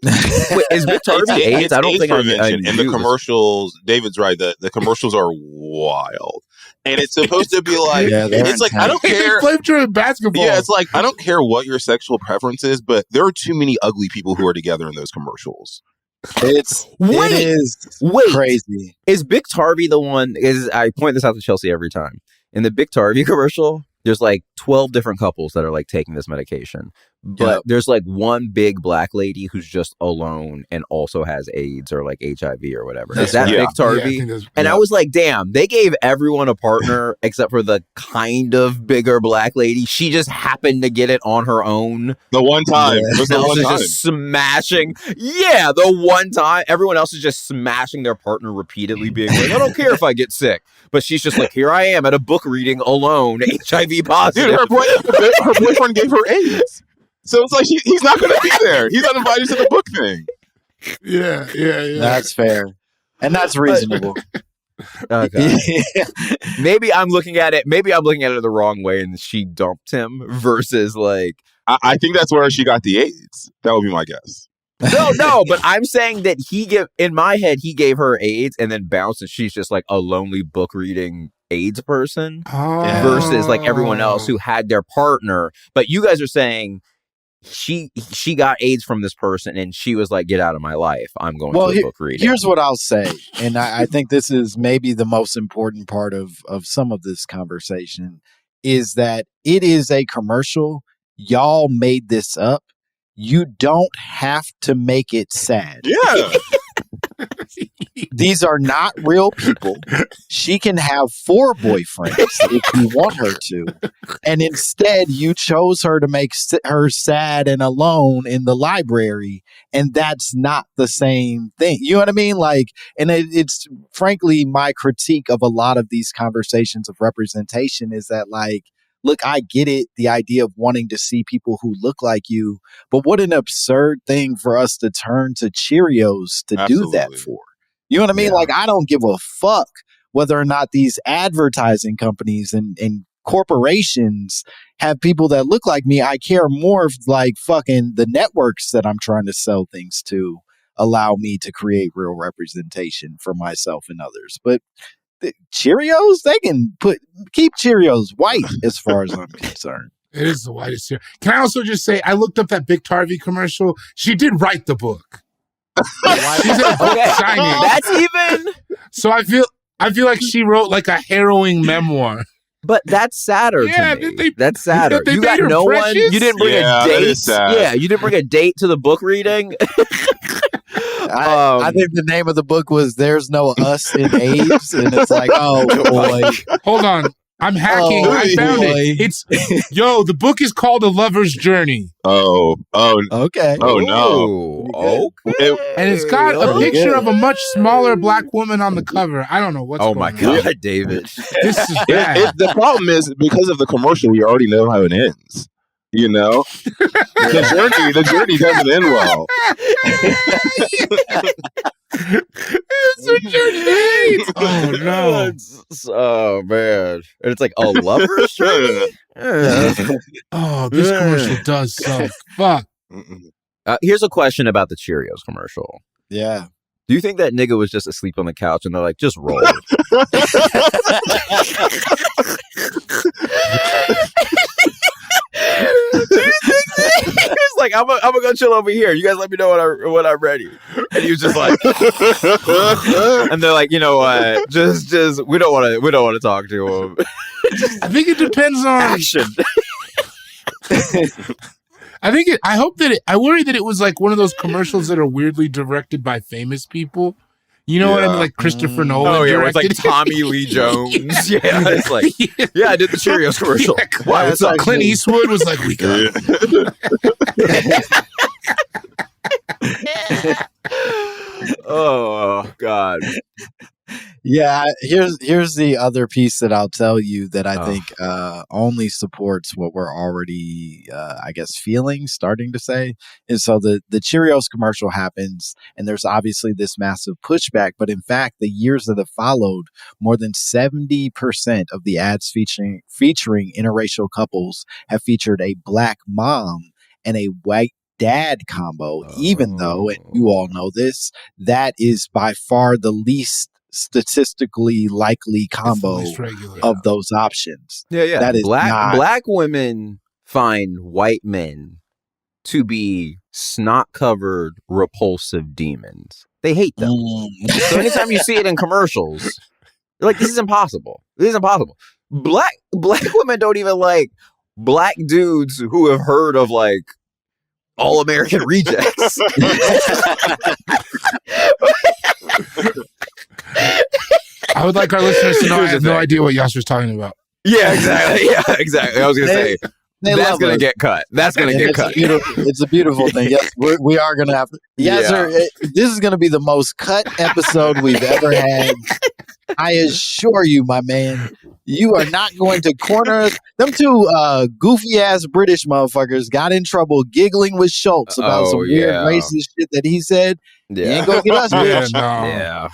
Wait, is Biktarvy AIDS? I don't think I knew. And the commercials, David's right. The commercials are wild. And it's supposed to be like, it's like, I don't care. Basketball. Yeah, it's like, I don't care what your sexual preference is, but there are too many ugly people who are together in those commercials. It is crazy. Is Biktarvy the one, I point this out to Chelsea every time. In the Biktarvy commercial, there's like 12 different couples that are like taking this medication. But there's like one big black lady who's just alone and also has AIDS or like HIV or whatever. Is that Biktarvy? And I was like, damn, they gave everyone a partner except for the kind of bigger black lady. She just happened to get it on her own. The one time. It was the one time. Just smashing. Yeah, the one time. Everyone else is just smashing their partner repeatedly, being like, I don't care if I get sick. But she's just like, here I am at a book reading alone, HIV positive. Dude, her boyfriend gave her AIDS. So it's like he's not going to be there. He's not invited to the book thing. Yeah. That's fair. And that's reasonable. Okay. Maybe I'm looking at it the wrong way and she dumped him versus like I think that's where she got the AIDS. That would be my guess. No, but I'm saying that in my head, he gave her AIDS and then bounced, and she's just like a lonely book reading AIDS person versus like everyone else who had their partner. But you guys are saying she got AIDS from this person and she was like, get out of my life. I'm going to a book reading. Here's what I'll say. And I think this is maybe the most important part of some of this conversation is that it is a commercial. Y'all made this up. You don't have to make it sad. Yeah. These are not real people. She can have 4 boyfriends if you want her to. And instead, you chose her to make her sad and alone in the library. And that's not the same thing. You know what I mean? Like, and it's frankly my critique of a lot of these conversations of representation is that, like, look, I get it, the idea of wanting to see people who look like you, but what an absurd thing for us to turn to Cheerios to do that for. You know what I mean? Yeah. Like, I don't give a fuck whether or not these advertising companies and corporations have people that look like me. I care more if, like, fucking the networks that I'm trying to sell things to allow me to create real representation for myself and others. But Cheerios, they can keep Cheerios white as far as I'm concerned. It is the whitest here. Can I also just say, I looked up that Biktarvy commercial. She did write the book. She's in a book signing. That's even. So I feel like she wrote like a harrowing memoir. But that's sadder to me. That's sadder. You got no precious? One. You didn't bring a date. Yeah, you didn't bring a date to the book reading. I think the name of the book was "There's No Us in AIDS," and it's like, oh boy. Hold on, I'm hacking. I found it. It's the book is called A Lover's Journey. Oh, okay. Oh no. Okay. And it's got a picture of a much smaller black woman on the cover. I don't know what's going on. Oh my God, David. This is bad. The problem is because of the commercial, we already know how it ends. You know, the journey doesn't end well. It's a journey. Oh no! Oh man! And it's like a lover's journey. Oh, this commercial does suck. Fuck. Here's a question about the Cheerios commercial. Yeah. Do you think that nigga was just asleep on the couch and they're like, just roll? He's like, I'm gonna go chill over here. You guys let me know when I'm ready. And he was just like, and they're like, you know what? Just we don't want to talk to him. I think it depends on action. I worry that it was like one of those commercials that are weirdly directed by famous people. You know what I mean? Like Christopher Nolan. Oh, yeah, it's like Tommy Lee Jones. Yeah, it's like, I did the Cheerios commercial. Why? What's up? Clint Eastwood was like, we got it. Oh, God. Yeah, here's the other piece that I'll tell you that I think only supports what we're already, I guess, starting to say. And so the Cheerios commercial happens, and there's obviously this massive pushback. But in fact, the years that have followed, more than 70% of the ads featuring interracial couples have featured a black mom and a white dad combo, even though, and you all know this, that is by far the least statistically likely combo of those options. Yeah. That is black women find white men to be snot-covered, repulsive demons. They hate them. So anytime you see it in commercials, you're like, this is impossible. This is impossible. Black women don't even like black dudes who have heard of like All-American Rejects. I would like our listeners to know I have no idea what Yassir's talking about. Yeah, exactly. I was going to say, that's going to get cut. That's going to get cut. It's a beautiful thing. Yes, we are going to have to. Yassir, this is going to be the most cut episode we've ever had. I assure you, my man, you are not going to corner us. Them two goofy ass British motherfuckers got in trouble giggling with Schultz about some weird racist shit that he said. You ain't gonna get us, bitch. Yeah.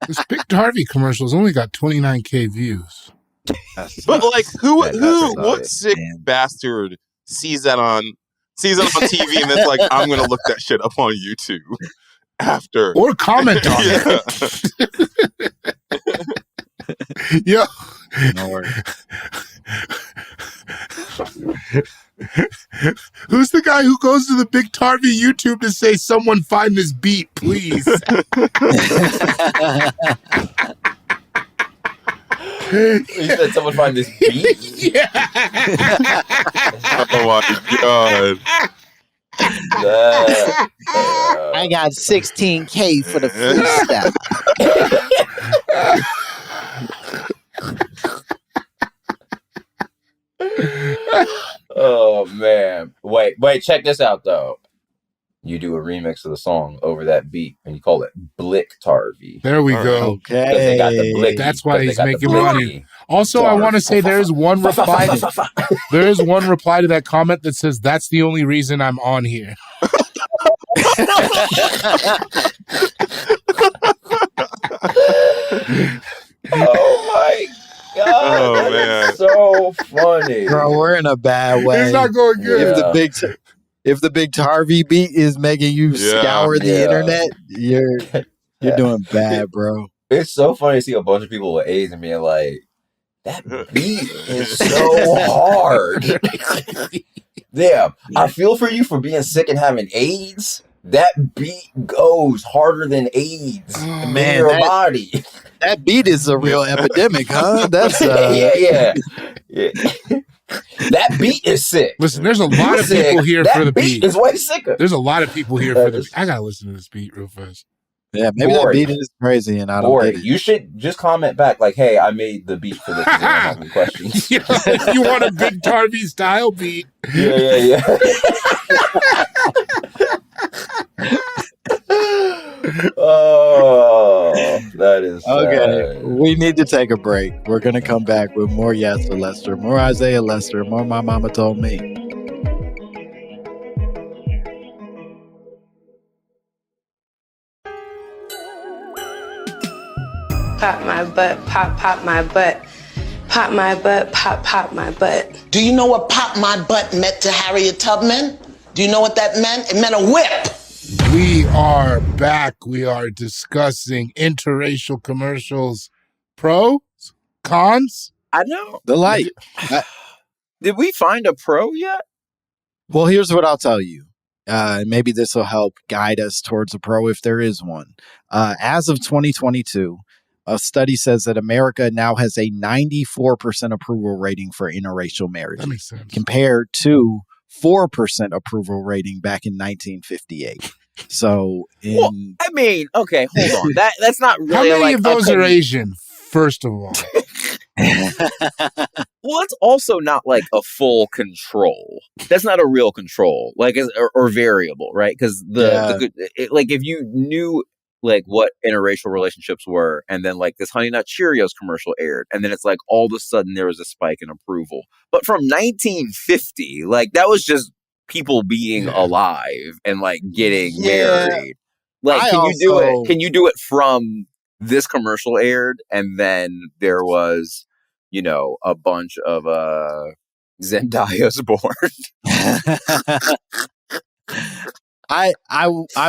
This Biktarvy commercial's only got 29,000 views. But like, That what sick bastard sees that on TV and it's like, I'm gonna look that shit up on YouTube after or comment on it. Yeah. No worries. Who's the guy who goes to the Biktarvy YouTube to say, someone find this beat, please? You said someone find this beat? Yeah. Oh my God. I got 16K for the freestyle. Oh man. Wait, check this out though. You do a remix of the song over that beat and you call it Biktarvy. There we go. Okay. They got the blicky. That's why he's making blicky. money. Also, I want to say there is one reply. There is one reply to that comment that says, "That's the only reason I'm on here." Oh my God. Oh, man. So funny. Bro, we're in a bad way. It's not going good. If the Biktarvy beat is making you scour the internet, you're doing bad, bro. It's so funny to see a bunch of people with AIDS and being like, that beat is so hard. Damn, I feel for you for being sick and having AIDS. That beat goes harder than AIDS in your body. That beat is a real epidemic, huh? That's yeah. That beat is sick. Listen, there's a lot of people here for the beat. Is way sicker. There's a lot of people here for the beat. I gotta listen to this beat real fast. Yeah, maybe that beat is crazy and I don't get it. You should just comment back like, hey, I made the beat for this. I don't have any questions. You want a Biktarvy style beat? Yeah. Oh, that is okay. We need to take a break. We're gonna come back with more Yassir Lester, more Isaiah Lester, more My Mama Told Me. Pop my butt, pop my butt. Pop my butt, pop my butt. Do you know what pop my butt meant to Harriet Tubman? Do you know what that meant? It meant a whip. We are back. We are discussing interracial commercials. Pros? Cons? I know. The light. Did we find a pro yet? Well, here's what I'll tell you. Maybe this will help guide us towards a pro if there is one. As of 2022, a study says that America now has a 94% approval rating for interracial marriage. That makes sense. Compared to 4% approval rating back in 1958. So, I mean, okay, hold on. That's not really. How many of those are Asian? First of all, well, it's also not like a full control. That's not a real control, like or variable, right? Because like if you knew like what interracial relationships were, and then like this Honey Nut Cheerios commercial aired, and then it's like all of a sudden there was a spike in approval. But from 1950, like that was just people being alive and like getting married. Like, can you do it from this commercial aired, and then there was, a bunch of Zendayas born? I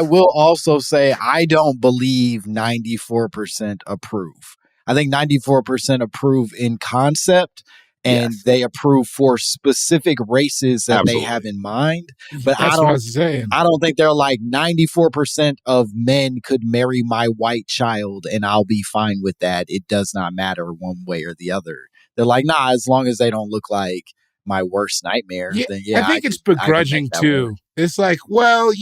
will also say I don't believe 94% approve. I think 94% approve in concept, and they approve for specific races that they have in mind. But that's what I was saying. I don't think they're like 94% of men could marry my white child and I'll be fine with that. It does not matter one way or the other. They're like, nah, as long as they don't look like my worst nightmare. Then I think it's begrudging too. Work. It's like, well,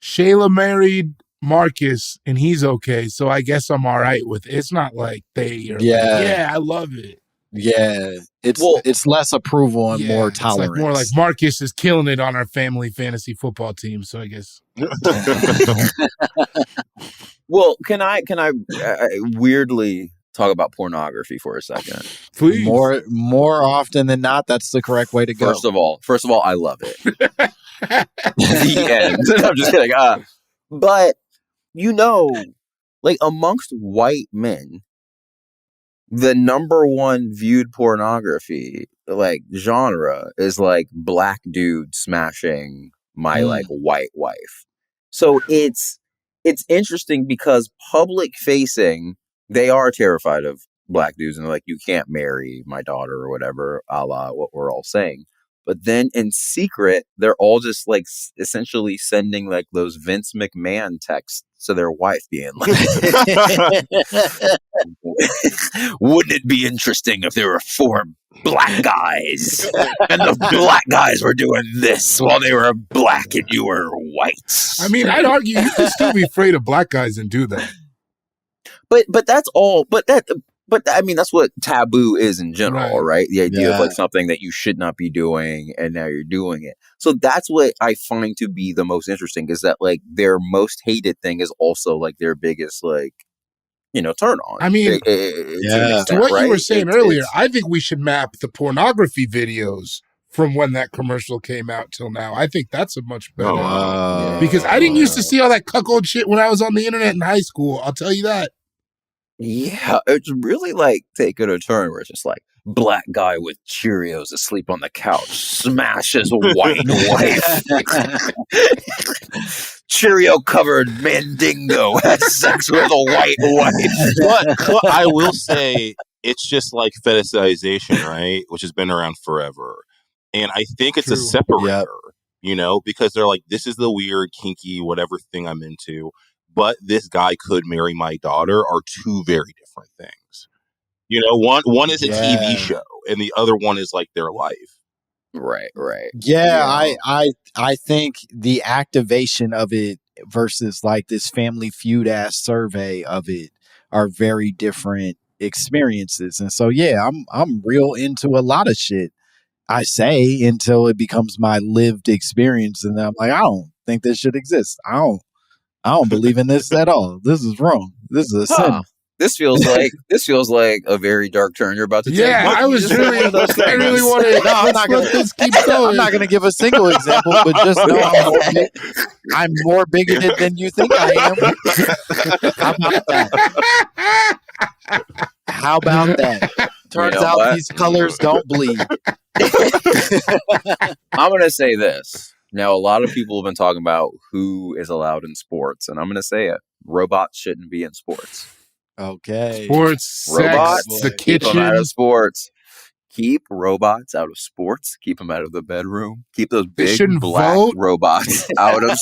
Shayla married Marcus and he's okay, so I guess I'm all right with it. It's not like they are I love it. Yeah, it's less approval and more tolerance. Like more like Marcus is killing it on our family fantasy football team, so I guess. Well, can I weirdly talk about pornography for a second? Please. More often than not, that's the correct way to go. First of all, I love it. The end. I'm just kidding. But like amongst white men, the number one viewed pornography like genre is like black dude smashing my like white wife. So it's interesting because public facing, they are terrified of black dudes and they're like, you can't marry my daughter or whatever, a la what we're all saying. But then in secret, they're all just like essentially sending like those Vince McMahon texts to their wife being like, wouldn't it be interesting if there were 4 black guys and the black guys were doing this while they were black and you were white? I mean, I'd argue you can still be afraid of black guys and do that. But that's all. But I mean, that's what taboo is in general, right? The idea of like something that you should not be doing and now you're doing it. So that's what I find to be the most interesting is that like their most hated thing is also like their biggest like, turn on. I mean, to what you were saying earlier, I think we should map the pornography videos from when that commercial came out till now. I think that's a much better because I didn't used to see all that cuckold shit when I was on the internet in high school. I'll tell you that. Yeah, it's really like taking a turn where it's just like black guy with Cheerios asleep on the couch smashes white wife. Cheerio covered mandingo has sex with a white wife. But I will say it's just like fetishization, right? Which has been around forever. And I think it's a separator, because they're like, this is the weird, kinky, whatever thing I'm into. But this guy could marry my daughter are 2 very different things. One is a TV show and the other one is like their life. Right. Yeah, I think the activation of it versus like this Family Feud ass survey of it are very different experiences. And so I'm real into a lot of shit I say until it becomes my lived experience and then I'm like, I don't think this should exist. I don't believe in this at all. This is wrong. This is a sin. This feels like a very dark turn you're about to take. Yeah, I really want to. No, I'm not going to. I'm not going to give a single example, but just know I'm more bigoted than you think I am. How about that? How about that? Turns out these colors don't bleed. I'm going to say this. Now, a lot of people have been talking about who is allowed in sports, and I'm going to say it. Robots shouldn't be in sports. Okay. Sports, robots, sex, the kitchen. Keep them out of sports. Keep robots out of sports. Keep them out of the bedroom. Keep those big black robots out of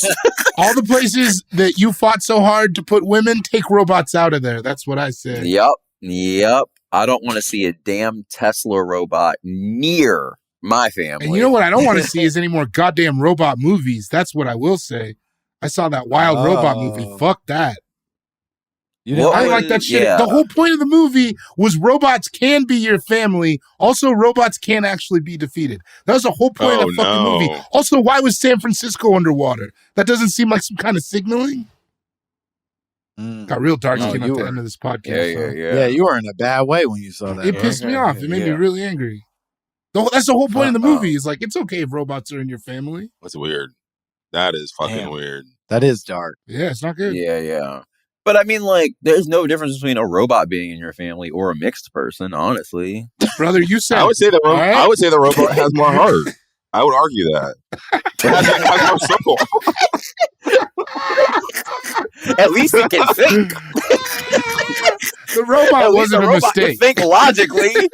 all the places that you fought so hard to put women. Take robots out of there. That's what I said. Yep. I don't want to see a damn Tesla robot near my family. And you know what I don't want to see is any more goddamn robot movies. That's what I will say. I saw that wild robot movie. Fuck that. I didn't like that shit. Yeah. The whole point of the movie was robots can be your family. Also, robots can actually be defeated. That was the whole point of the fucking movie. Also, why was San Francisco underwater? That doesn't seem like some kind of signaling. Got real dark skin at the end of this podcast. Yeah, you were in a bad way when you saw that. It pissed me off. It made me really angry. That's the whole point of the movie. Is like, it's okay if robots are in your family. That's weird. That is fucking weird. That is dark. Yeah, it's not good. Yeah. But I mean, like, there's no difference between a robot being in your family or a mixed person, honestly. Brother, you said I would say the robot has more heart. I would argue that. It has more soul. At least it can think. The robot wasn't a mistake. Think logically.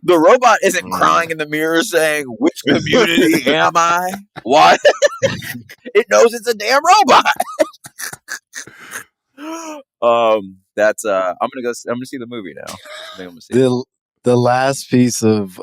The robot isn't crying in the mirror saying, "Which community am I?" What? It knows it's a damn robot. I'm gonna see the movie now. I think I'm gonna see the last piece of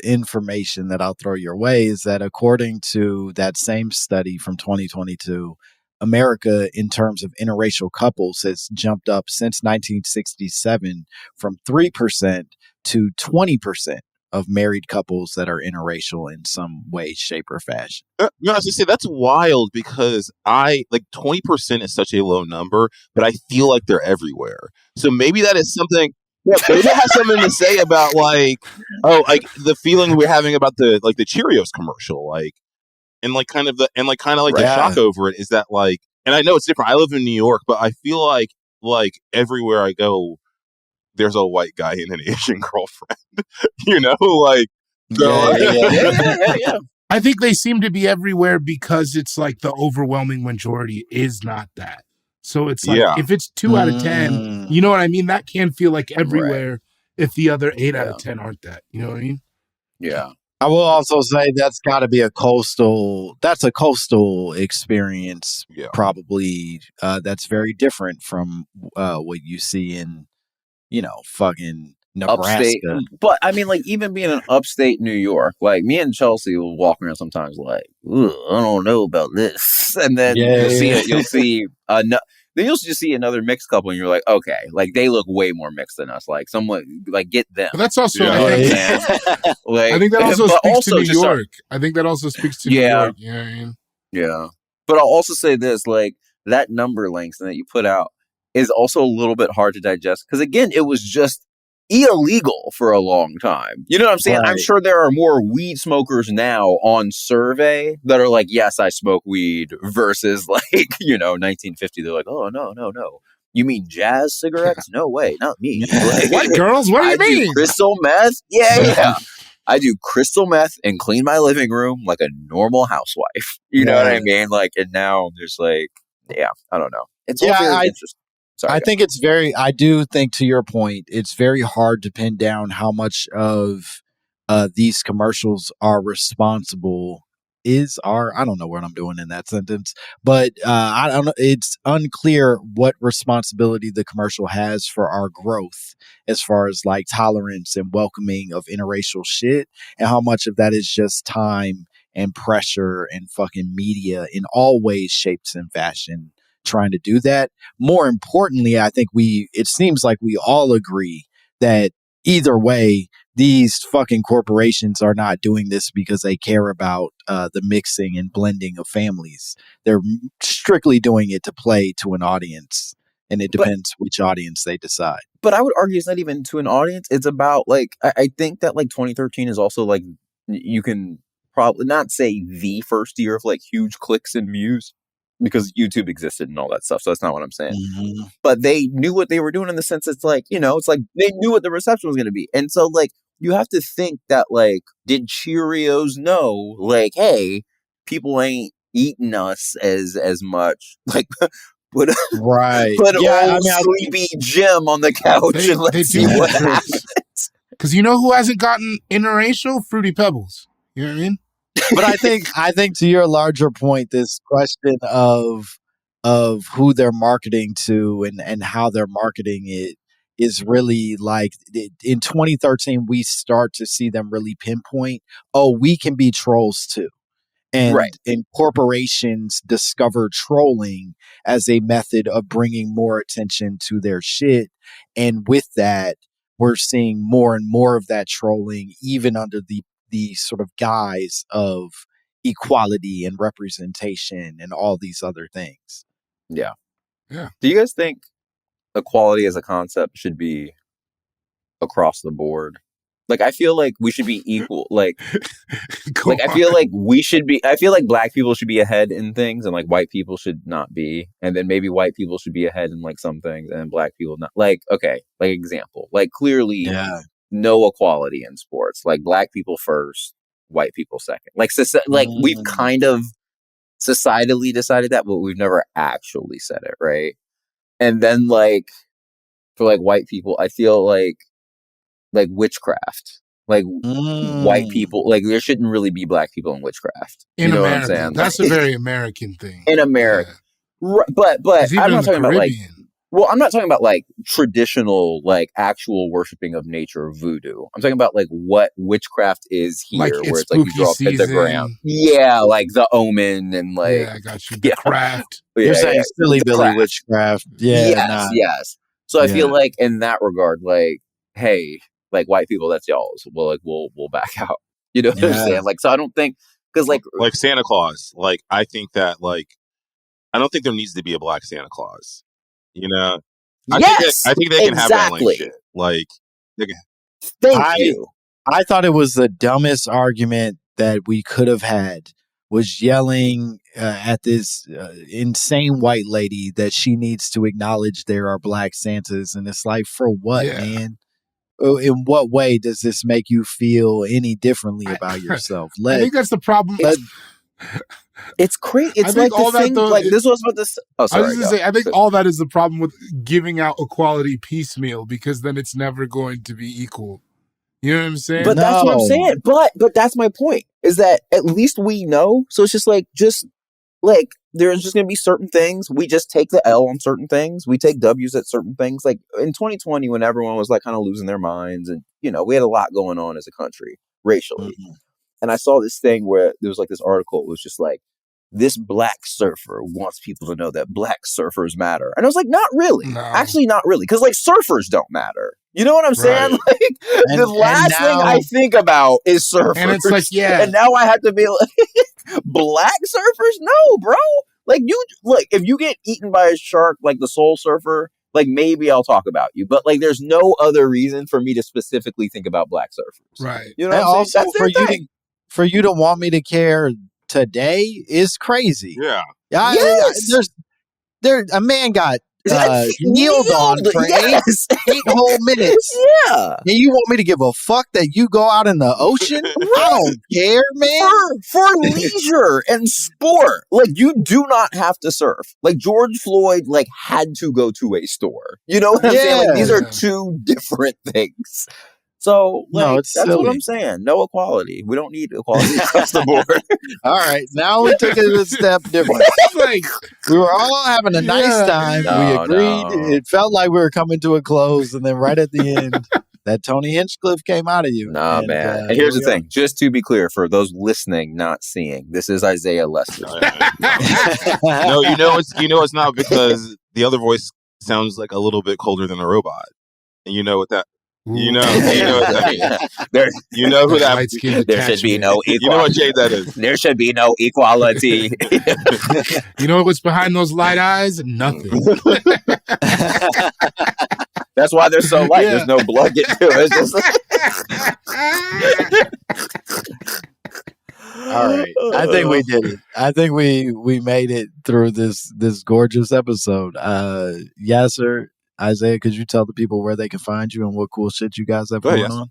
information that I'll throw your way is that according to that same study from 2022, America, in terms of interracial couples, has jumped up since 1967 from 3% to 20% of married couples that are interracial in some way, shape, or fashion. I was gonna say that's wild because 20% is such a low number, but I feel like they're everywhere. So maybe that is something. Yeah, maybe it has something to say about the feeling we're having about the Cheerios commercial, the shock over it is that And I know it's different. I live in New York, but I feel like everywhere I go, there's a white guy and an Asian girlfriend. You know, like so. Yeah. I think they seem to be everywhere because it's like the overwhelming majority is not that. So it's like if it's 2 out of 10, you know what I mean? That can feel like everywhere if the other 8 out of 10 aren't that. You know what I mean? Yeah. I will also say that's got to be a coastal experience, probably. That's very different from what you see in, fucking Nebraska. Upstate. But I mean, like, even being in upstate New York, like me and Chelsea will walk around sometimes like, I don't know about this. And then you'll see then you'll just see another mixed couple and you're like, okay, like they look way more mixed than us. Like someone, like, get them. But that's also, like, I think that also speaks to New York. I think that also speaks to New York. You know what I mean? Yeah. But I'll also say this, like, that number, Langston, that you put out is also a little bit hard to digest. Because again, it was just illegal for a long time. You know what I'm saying? Right. I'm sure there are more weed smokers now on survey that are like, yes, I smoke weed, versus like, 1950. They're like, oh, no. You mean jazz cigarettes? No way, not me. Like, white girls? What do you mean? Do crystal meth? Yeah. I do crystal meth and clean my living room like a normal housewife. You know what I mean? Like, and now there's like, I don't know. It's all very interesting. Sorry, I do think, to your point, it's very hard to pin down how much of these commercials are responsible. I don't know what I'm doing in that sentence, but I don't know. It's unclear what responsibility the commercial has for our growth as far as like tolerance and welcoming of interracial shit, and how much of that is just time and pressure and fucking media in all ways, shapes, and fashion trying to do that. More importantly, I think it seems like we all agree that either way, these fucking corporations are not doing this because they care about the mixing and blending of families. They're strictly doing it to play to an audience, and it depends which audience they decide. But I would argue it's not even to an audience. It's about like, I think that like 2013 is also like, you can probably not say the first year of like huge clicks and views, because YouTube existed and all that stuff. So that's not what I'm saying. Mm-hmm. But they knew what they were doing in the sense it's like, it's like they knew what the reception was going to be. And so like, you have to think that like, did Cheerios know like, hey, people ain't eating us as much? Like, put sleepy Jim on the couch and let's see what happens. Because you know who hasn't gotten interracial? Fruity Pebbles. You know what I mean? But I think to your larger point, this question of who they're marketing to and how they're marketing it is really like in 2013, we start to see them really pinpoint, we can be trolls too. And corporations discover trolling as a method of bringing more attention to their shit. And with that, we're seeing more and more of that trolling, even under the sort of guise of equality and representation and all these other things. Yeah. Do you guys think equality as a concept should be across the board? Like, I feel like we should be equal. Like, I feel like black people should be ahead in things and like white people should not be. And then maybe white people should be ahead in like some things and black people not. Like, okay, like example, like clearly no equality in sports. Like black people first, white people second. Like, we've kind of societally decided that, but we've never actually said it, right? And then like for like white people, I feel like witchcraft. Like white people, like there shouldn't really be black people in witchcraft. In America, what I'm saying? That's a very American thing. In America. Yeah. But I'm not talking about like, I'm not talking about like traditional, like actual worshiping of nature, voodoo. I'm talking about like what witchcraft is here, like where it's like you draw a pentagram. Yeah, like the Omen and like. Yeah, I got you. The craft. You're saying silly Billy witchcraft. Yeah. Yes. So I feel like in that regard, like, hey, like white people, that's y'all's. Well, like we'll back out. You know what I'm saying? Like, so I don't think because like Santa Claus. Like, I think that like I don't think there needs to be a black Santa Claus. You know, I think they can have their own shit. Like, thank you. I thought it was the dumbest argument that we could have had was yelling at this insane white lady that she needs to acknowledge there are Black Santas. And it's like, for what, man? In what way does this make you feel any differently about yourself? I think that's the problem. It's crazy. It's like the thing. Like this was what this. Oh, sorry. I was just gonna say, I think all that is the problem with giving out equality piecemeal, because then it's never going to be equal. You know what I'm saying? But that's what I'm saying. But that's my point. Is that at least we know. So it's just like there's just gonna be certain things. We just take the L on certain things. We take W's at certain things. Like in 2020, when everyone was like kind of losing their minds, and we had a lot going on as a country racially. Mm-hmm. And I saw this thing where there was like this article. It was just like, this Black surfer wants people to know that Black surfers matter. And I was like, not really. No. Actually, not really. Because like surfers don't matter. You know what I'm saying? Like the last thing I think about is surfers. And it's like, yeah. And now I have to be like, Black surfers? No, bro. Like if you get eaten by a shark, like the Soul Surfer, like maybe I'll talk about you. But like there's no other reason for me to specifically think about Black surfers. Right. You know what I'm saying? Also for you to want me to care today is crazy. Yeah. A man got kneeled on for 8 whole minutes. Yeah. And you want me to give a fuck that you go out in the ocean? I don't care, man. For leisure and sport. Like, you do not have to surf. Like, George Floyd, like, had to go to a store. You know what I'm saying? Like, these are two different things. So, like, that's silly. What I'm saying. No equality. We don't need equality across the board. All right. Now we took it a step different. Like, we were all having a nice time. We agreed. It felt like we were coming to a close. And then right at the end, that Tony Hinchcliffe came out of you. Nah, man. And here's the thing. Just to be clear, for those listening, not seeing, this is Isaiah Lester. No, it's not, because the other voice sounds like a little bit colder than a robot. And you know what that... You know what that means. You know who that is. There should be no equality. You know what shade that is. There should be no equality. You know what's behind those light eyes? Nothing. That's why they're so light. Yeah. There's no blood getting to it. It's just all right. I think we did it. I think we made it through this gorgeous episode. Yassir, Isaiah, could you tell the people where they can find you and what cool shit you guys have going on?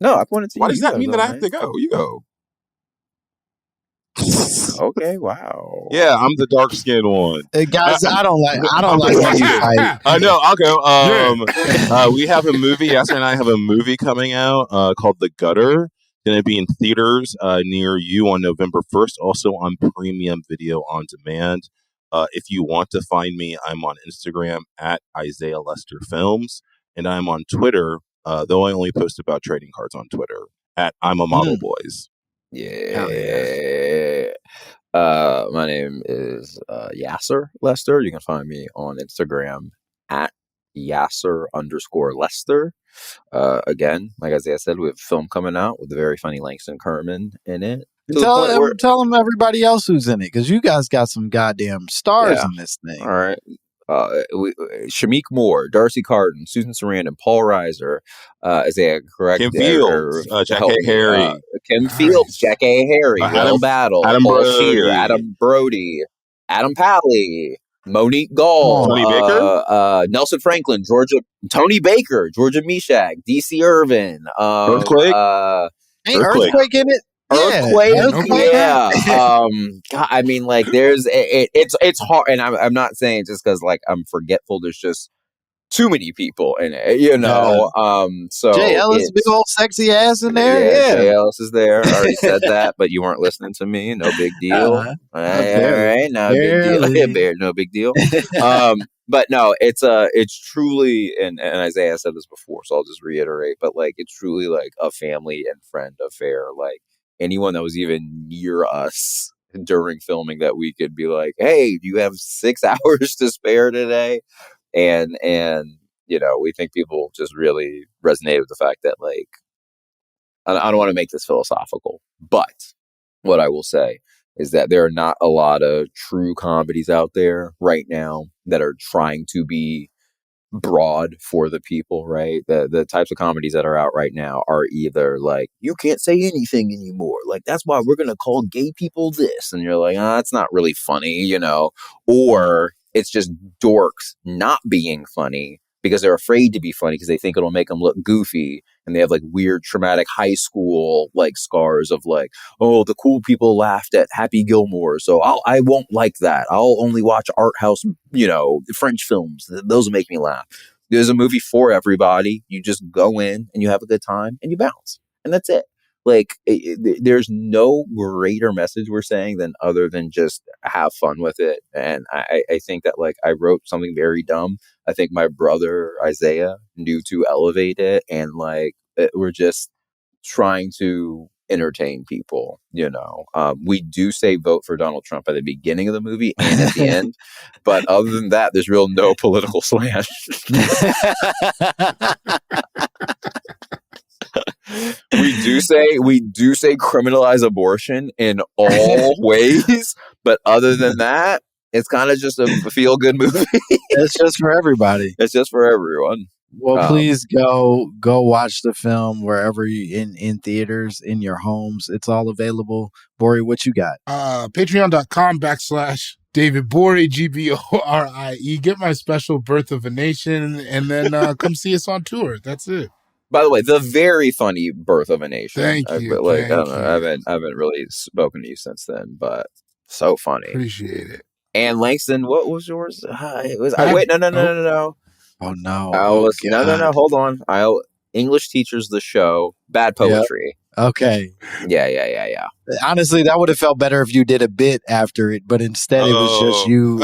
No, I pointed to you. Why does that mean that I have to go? You go. Okay, wow. Yeah, I'm the dark skinned one. Guys, I don't like when you fight. I know, I'll go. We have a movie, Yassir and I have a movie coming out called The Gutter. Going to be in theaters near you on November 1st, also on premium video on demand. If you want to find me, I'm on Instagram at Isaiah Lester Films, and I'm on Twitter, though I only post about trading cards on Twitter, at I'm a Model Boys. Yeah. My name is Yassir Lester. You can find me on Instagram at Yassir_Lester. Again, like Isaiah said, we have a film coming out with the very funny Langston Kerman in it. Tell them everybody else who's in it, because you guys got some goddamn stars in this thing. All right. Shamik Moore, Darcy Carden, Susan Sarandon, Paul Reiser, Isaiah, correct? Kim Fields, Jack A. Harry. Kim Fields, Jack A. Harry, Will Battle, Adam Paul Brody. Scheer, Adam Brody, Adam Pally, Monique Gall, Tony Baker, Nelson Franklin, Tony Baker, Georgia Meshach, DC Irvin, Earthquake. Earthquake in it? Earthquake, yeah. God, I mean, like, it's hard, and I'm not saying just because like I'm forgetful. There's just too many people in it, you know. So Jay Ellis, big old sexy ass in there. Yeah, Jay Ellis is there. I already said that, but you weren't listening to me. No big deal. All right, no big deal. No big deal. But no, it's truly, and Isaiah said this before, so I'll just reiterate. But like, it's truly like a family and friend affair. Like, anyone that was even near us during filming that we could be like, hey, do you have 6 hours to spare today? And you know, we think people just really resonate with the fact that, like, I don't want to make this philosophical, but what I will say is that there are not a lot of true comedies out there right now that are trying to be broad for the people, right? The types of comedies that are out right now are either like, you can't say anything anymore. Like, that's why we're going to call gay people this. And you're like, that's not really funny, you know? Or it's just dorks not being funny because they're afraid to be funny because they think it'll make them look goofy. And they have like weird traumatic high school like scars of like, oh, the cool people laughed at Happy Gilmore, so I won't like that. I'll only watch art house, you know, French films. Those will make me laugh. There's a movie for everybody. You just go in and you have a good time and you bounce. And that's it. Like, there's no greater message we're saying than other than just have fun with it. And I think that, like, I wrote something very dumb. I think my brother, Isaiah, knew to elevate it. And, like, we're just trying to entertain people, you know. We do say vote for Donald Trump at the beginning of the movie and at the end. But other than that, there's real no political slant. We do say criminalize abortion in all ways, but other than that, it's kind of just a feel good movie. It's just for everybody. It's just for everyone. Well, please go watch the film wherever you in theaters, in your homes. It's all available. Bori, what you got? Patreon.com/David Borie, GBORIE. Get my special Birth of a Nation, and then come see us on tour. That's it. By the way, the very funny Birth of a Nation. Thank you. I don't know. I haven't really spoken to you since then, but so funny. Appreciate it. And Langston, what was yours? No. Oh no! No. Hold on. English Teachers, the show, bad poetry. Yep. Okay. Yeah. Honestly, that would have felt better if you did a bit after it, but instead it was just you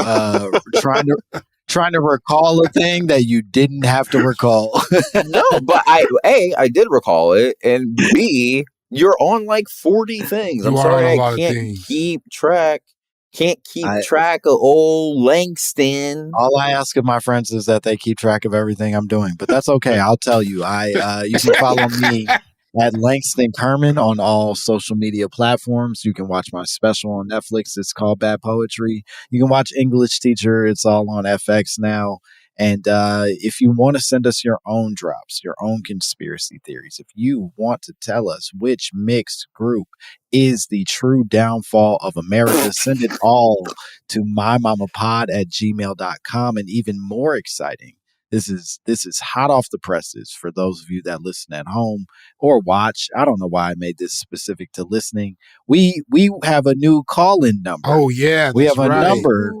trying to recall a thing that you didn't have to recall. No, but I did recall it, and B, you're on like 40 things. I'm sorry, I can't keep track. Can't keep track of old Langston. All I ask of my friends is that they keep track of everything I'm doing, but that's okay. I'll tell you. You can follow me at Langston Kerman on all social media platforms. You can watch my special on Netflix. It's called Bad Poetry. You can watch English Teacher. It's all on FX now. And if you want to send us your own drops, your own conspiracy theories, if you want to tell us which mixed group is the true downfall of America, send it all to mymommapod@gmail.com. And even more exciting, this is hot off the presses for those of you that listen at home or watch. I don't know why I made this specific to listening. We have a new call-in number. Oh, yeah. We have a number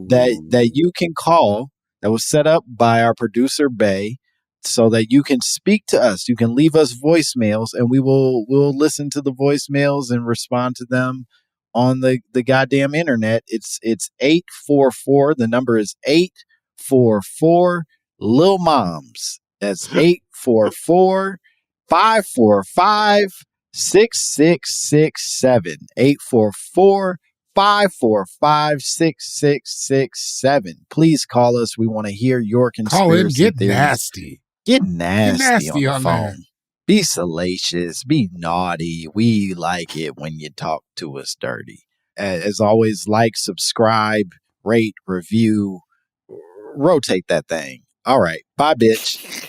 that you can call that was set up by our producer, Bay, so that you can speak to us. You can leave us voicemails, and we'll listen to the voicemails and respond to them on the goddamn internet. It's 844. The number is 844 Lil Moms. That's 844-545-6667. 844-545-6667. Please call us. We want to hear your conspiracy Call in, get theories. nasty. Get nasty on the phone. there. Be salacious. Be naughty. We like it when you talk to us dirty. As always, like, subscribe, rate, review, rotate that thing. All right. Bye, bitch.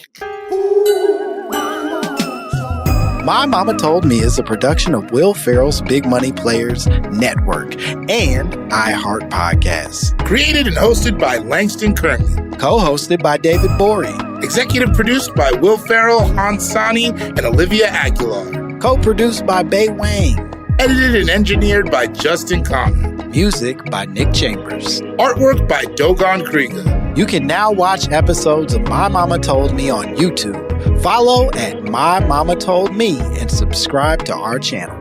My Mama Told Me is a production of Will Ferrell's Big Money Players Network and iHeart Podcasts. Created and hosted by Langston Kerman. Co-hosted by David Borie. Executive produced by Will Ferrell, Hansani, and Olivia Aguilar. Co-produced by Bay Wang. Edited and engineered by Justin Conner. Music by Nick Chambers. Artwork by Dogon Krieger. You can now watch episodes of My Mama Told Me on YouTube. Follow at My Mama Told Me and subscribe to our channel.